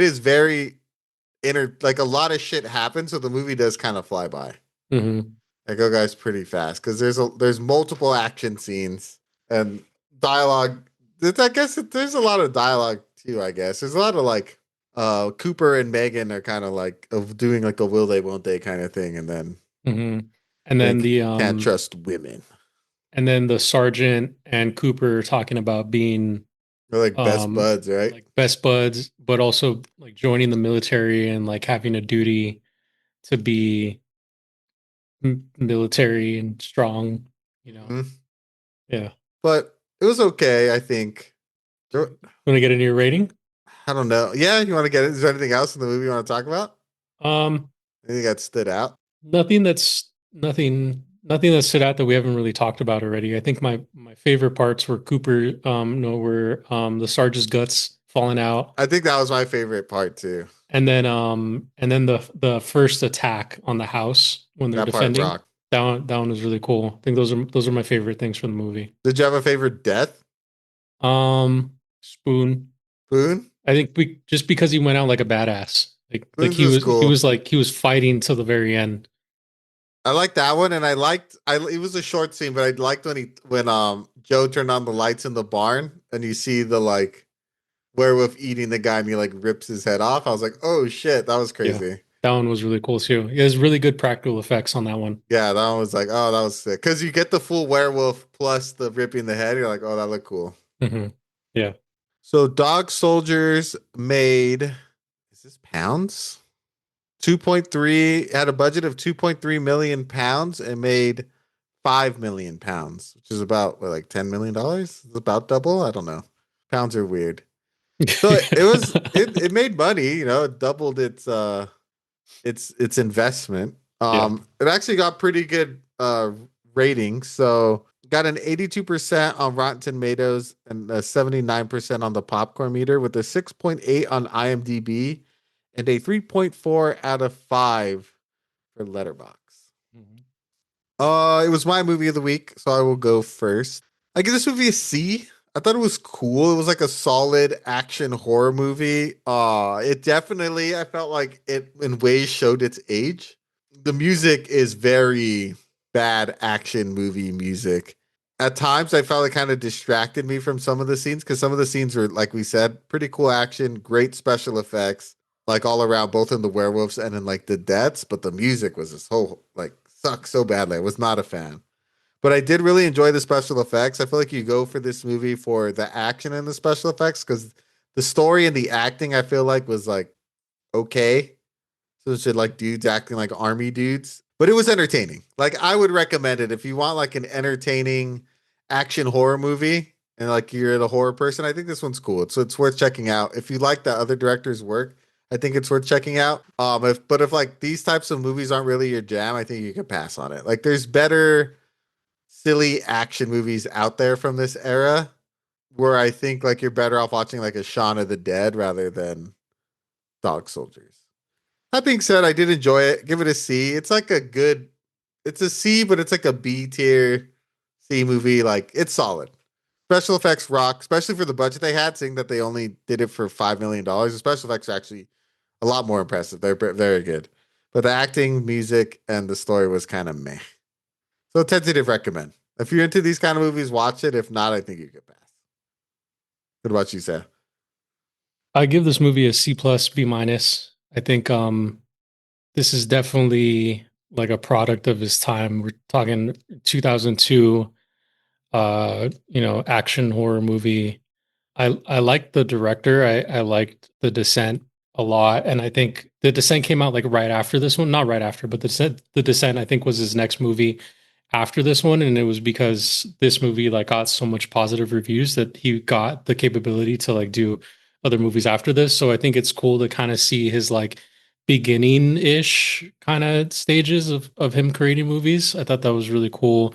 is very like a lot of shit happens, so the movie does kind of fly by. Mm-hmm. Like go guys pretty fast because there's multiple action scenes and dialogue. I guess there's a lot of dialogue too. I guess there's a lot of like Cooper and Megan are kind of like of doing like a will they won't they kind of thing, and then Mm-hmm. And then the can't trust women. and then the sergeant and Cooper talking about being They're like best buds, right? like best buds, but also like joining the military and like having a duty to be military and strong, Mhm. Yeah. But it was okay, I think. Want to get a new rating? I don't know. Yeah, you want to get it? Is there anything else in the movie you want to talk about? Anything that stood out? Nothing that stood out that we haven't really talked about already. I think my favorite parts were Cooper, were the sergeant's guts falling out, I think that was my favorite part too. and then the first attack on the house when they're That part defending. rocked. That one was really cool. I think those are my favorite things from the movie. Did you have a favorite death? Spoon. Boone? I think just because he went out like a badass. Like Spoon's he was was cool. he was fighting till the very end. I liked that one, and it was a short scene, but I liked when Joe turned on the lights in the barn and you see the like werewolf eating the guy and he like rips his head off. I was like, oh shit, that was crazy. That one was really cool too. There's really good practical effects on that one. Yeah, that one was like, oh, that was sick. Because you get the full werewolf plus the ripping the head. You're like, oh, that looked cool. Hmm. Yeah. So Dog Soldiers made, is this pounds? 2.3, had a budget of 2.3 million pounds and made 5 million pounds, which is about what, like $10 million? It's about double. I don't know. Pounds are weird. So it made money, you know, it doubled its investment. Yeah. It actually got pretty good ratings. So got an 82% on Rotten Tomatoes and a 79% on the popcorn meter with a 6.8 on IMDb and a 3.4 out of 5 for Letterbox. It was my movie of the week, so I will go first. I give this movie a C. I thought it was cool. It was like a solid action horror movie. It definitely, I felt like it in ways showed its age. The music is very bad action movie music. At times, I felt it kind of distracted me from some of the scenes because some of the scenes were, like we said, pretty cool action, great special effects, like all around, both in the werewolves and in like the deaths. But the music was just whole like sucked so badly. I was not a fan. But I did really enjoy the special effects. I feel like you go for this movie for the action and the special effects because the story and the acting I feel like was like okay. So it should like dudes acting like army dudes, but it was entertaining. Like I would recommend it if you want like an entertaining action horror movie and like you're a horror person. I think this one's cool. So it's worth checking out. If you like the other director's work, I think it's worth checking out. If like these types of movies aren't really your jam, I think you can pass on it. Like there's better silly action movies out there from this era where I think like you're better off watching like a Shaun of the Dead rather than Dog Soldiers. That being said, I did enjoy it. Give it a C. It's like a good, it's a C, but it's like a B tier C movie. Like it's solid. Special effects rock, especially for the budget they had, seeing that they only did it for $5 million. The special effects are actually a lot more impressive. They're very good. But the acting, music, and the story was kind of meh. So tentative recommend. If you're into these kind of movies, watch it. If not, I think you could pass. What about you, Sam? I give this movie a C plus B minus. I think this is definitely like a product of his time. We're talking 2002 action horror movie. I liked the director. I liked The Descent a lot, and I think The Descent came out like right after this one, not right after, but The Descent I think was his next movie after this one, and it was because this movie like got so much positive reviews that he got the capability to like do other movies after this. So I think it's cool to kind of see his like beginning ish kind of stages of him creating movies. I thought that was really cool.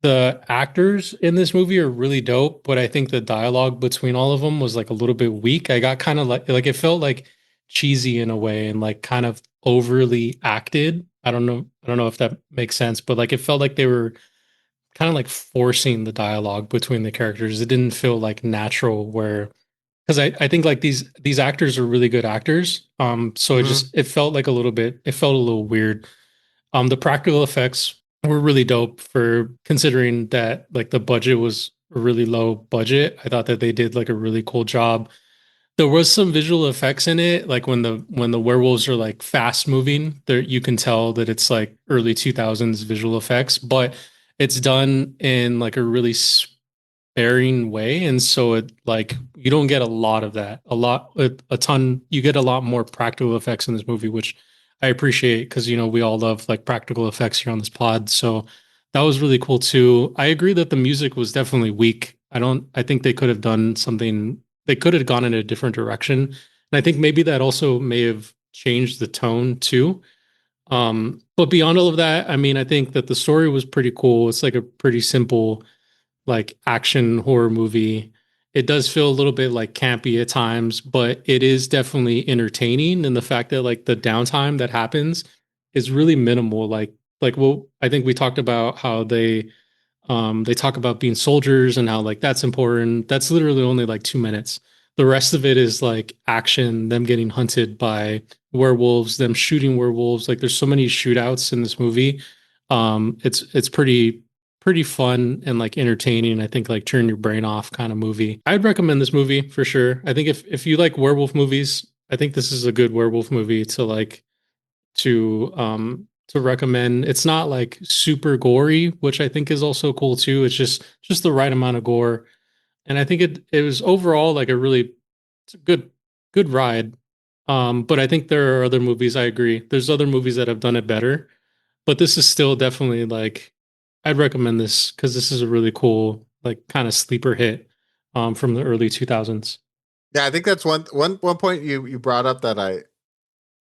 The actors in this movie are really dope, but I think the dialogue between all of them was like a little bit weak. I got kind of like it felt like cheesy in a way and like kind of overly acted. I don't know if that makes sense, but like it felt like they were kind of like forcing the dialogue between the characters. It didn't feel like natural where because I think like these actors are really good actors. So Mm-hmm. it felt like it felt a little weird. The practical effects were really dope for considering that like the budget was a really low budget. I thought that they did like a really cool job. There was some visual effects in it, like when the werewolves are like fast moving, there you can tell that it's like early 2000s visual effects, but it's done in like a really sparing way, and so it like you don't get a lot of that. A ton. You get a lot more practical effects in this movie, which I appreciate because we all love like practical effects here on this pod. So that was really cool too. I agree that the music was definitely weak. I think they could have done something. They could have gone in a different direction, and I think maybe that also may have changed the tone too. But beyond all of that, I mean, I think that the story was pretty cool. It's like a pretty simple like action horror movie. It does feel a little bit like campy at times, but it is definitely entertaining. And the fact that like the downtime that happens is really minimal. Well, I think we talked about how they talk about being soldiers and how like that's important. That's literally only like 2 minutes. The rest of it is like action, them getting hunted by werewolves, them shooting werewolves. Like there's so many shootouts in this movie. It's pretty fun and like entertaining. I think like turn your brain off kind of movie. I'd recommend this movie for sure. I think if you like werewolf movies, I think this is a good werewolf movie to like to recommend. It's not like super gory, which I think is also cool too. It's just the right amount of gore, and I think it was overall like a really it's a good ride. But I think there are other movies. I agree. There's other movies that have done it better, but this is still definitely like I'd recommend this because this is a really cool like kind of sleeper hit from the early 2000s. Yeah, I think that's one point you brought up that I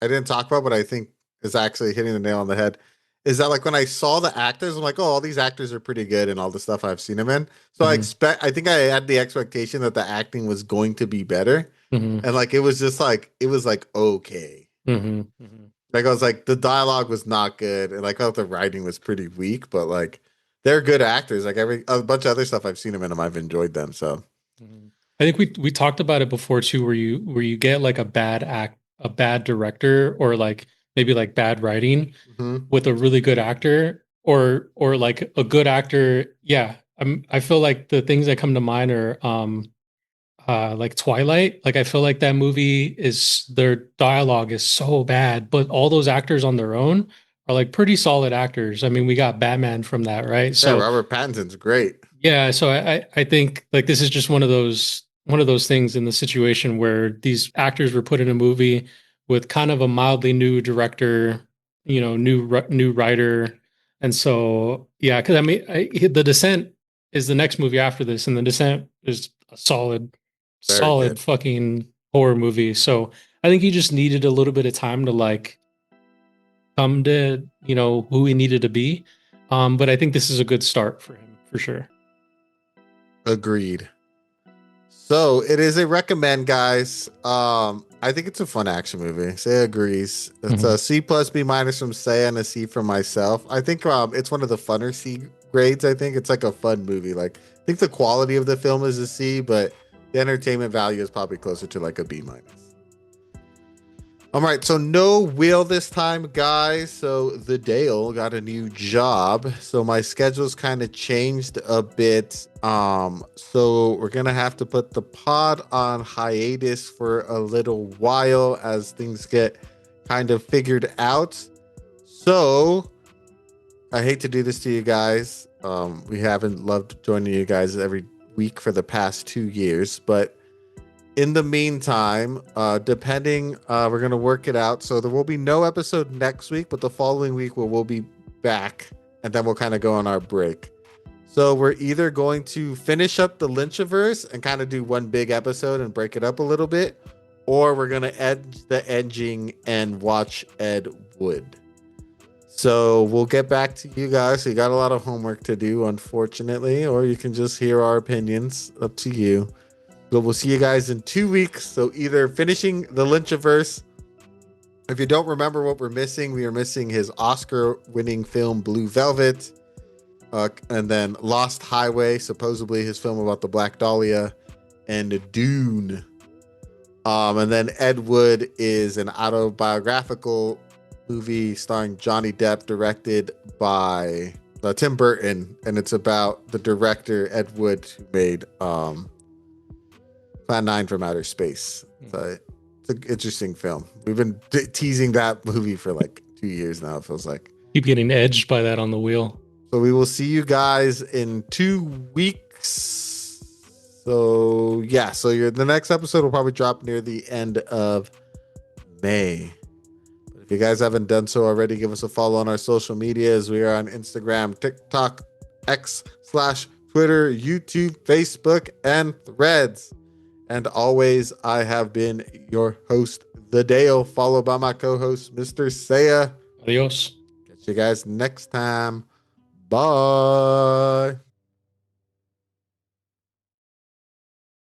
didn't talk about, but I think is actually hitting the nail on the head. Is that like when I saw the actors, I'm like, oh, all these actors are pretty good and all the stuff I've seen them in. So I think I had the expectation that the acting was going to be better. Mm-hmm. And like it was just like it was like okay. Mm-hmm. Mm-hmm. Like I was like the dialogue was not good, and like I thought the writing was pretty weak, but like they're good actors. Like a bunch of other stuff I've seen them in them, I've enjoyed them. So Mhm. I think we talked about it before too, where you get like a bad director, or like maybe like bad writing mhm. with a really good actor, or like a good actor. Yeah, I feel like the things that come to mind are like Twilight. Like I feel like that movie is their dialogue is so bad, but all those actors on their own are like pretty solid actors. I mean, we got Batman from that, right? Yeah, So Robert Pattinson's great. yeah, so I think like this is just one of those things in the situation where these actors were put in a movie with kind of a mildly new director, you know, new writer, and so yeah, because I mean, The Descent is the next movie after this, and The Descent is a Very solid good. fucking horror movie. So I think he just needed a little bit of time to like come to you know who he needed to be, but I think this is a good start for him for sure. Agreed. So it is a recommend, guys. I think it's a fun action movie. Say agrees. It's a C plus B minus from Say and a C from myself. I think it's one of the funner C grades. I think it's like a fun movie. Like I think the quality of the film is a C, but the entertainment value is probably closer to like a B minus. All right, so no Will this time, guys. So the Dale got a new job, so my schedule's kind of changed a bit. So we're gonna have to put the pod on hiatus for a little while as things get kind of figured out. So I hate to do this to you guys. We haven't loved joining you guys every week for the past 2 years, but in the meantime, depending, we're going to work it out. So there will be no episode next week, but the following week we'll be back, and then we'll kind of go on our break. So we're either going to finish up the Lynchiverse and kind of do one big episode and break it up a little bit, or we're going to edge the edging and watch Ed Wood. So we'll get back to you guys. So you got a lot of homework to do, unfortunately, or you can just hear our opinions. Up to you. But we'll see you guys in 2 weeks. So either finishing the Lynchiverse. If you don't remember what we're missing, we are missing his Oscar-winning film Blue Velvet, and then Lost Highway, supposedly his film about the Black Dahlia, and Dune. And then Ed Wood is an autobiographical movie starring Johnny Depp, directed by Tim Burton, and it's about the director Ed Wood who made Plan 9 from Outer Space. So it's an interesting film. We've been teasing that movie for like 2 years now, it feels like. Keep getting edged by that on the wheel. So we will see you guys in 2 weeks. So yeah, so the next episode will probably drop near the end of May. But if you guys haven't done so already, give us a follow on our social medias. We are on Instagram, TikTok, X/Twitter, YouTube, Facebook, and Threads. And always, I have been your host, The Dale, followed by my co-host, Mr. Cea. Adios. Catch you guys next time. Bye.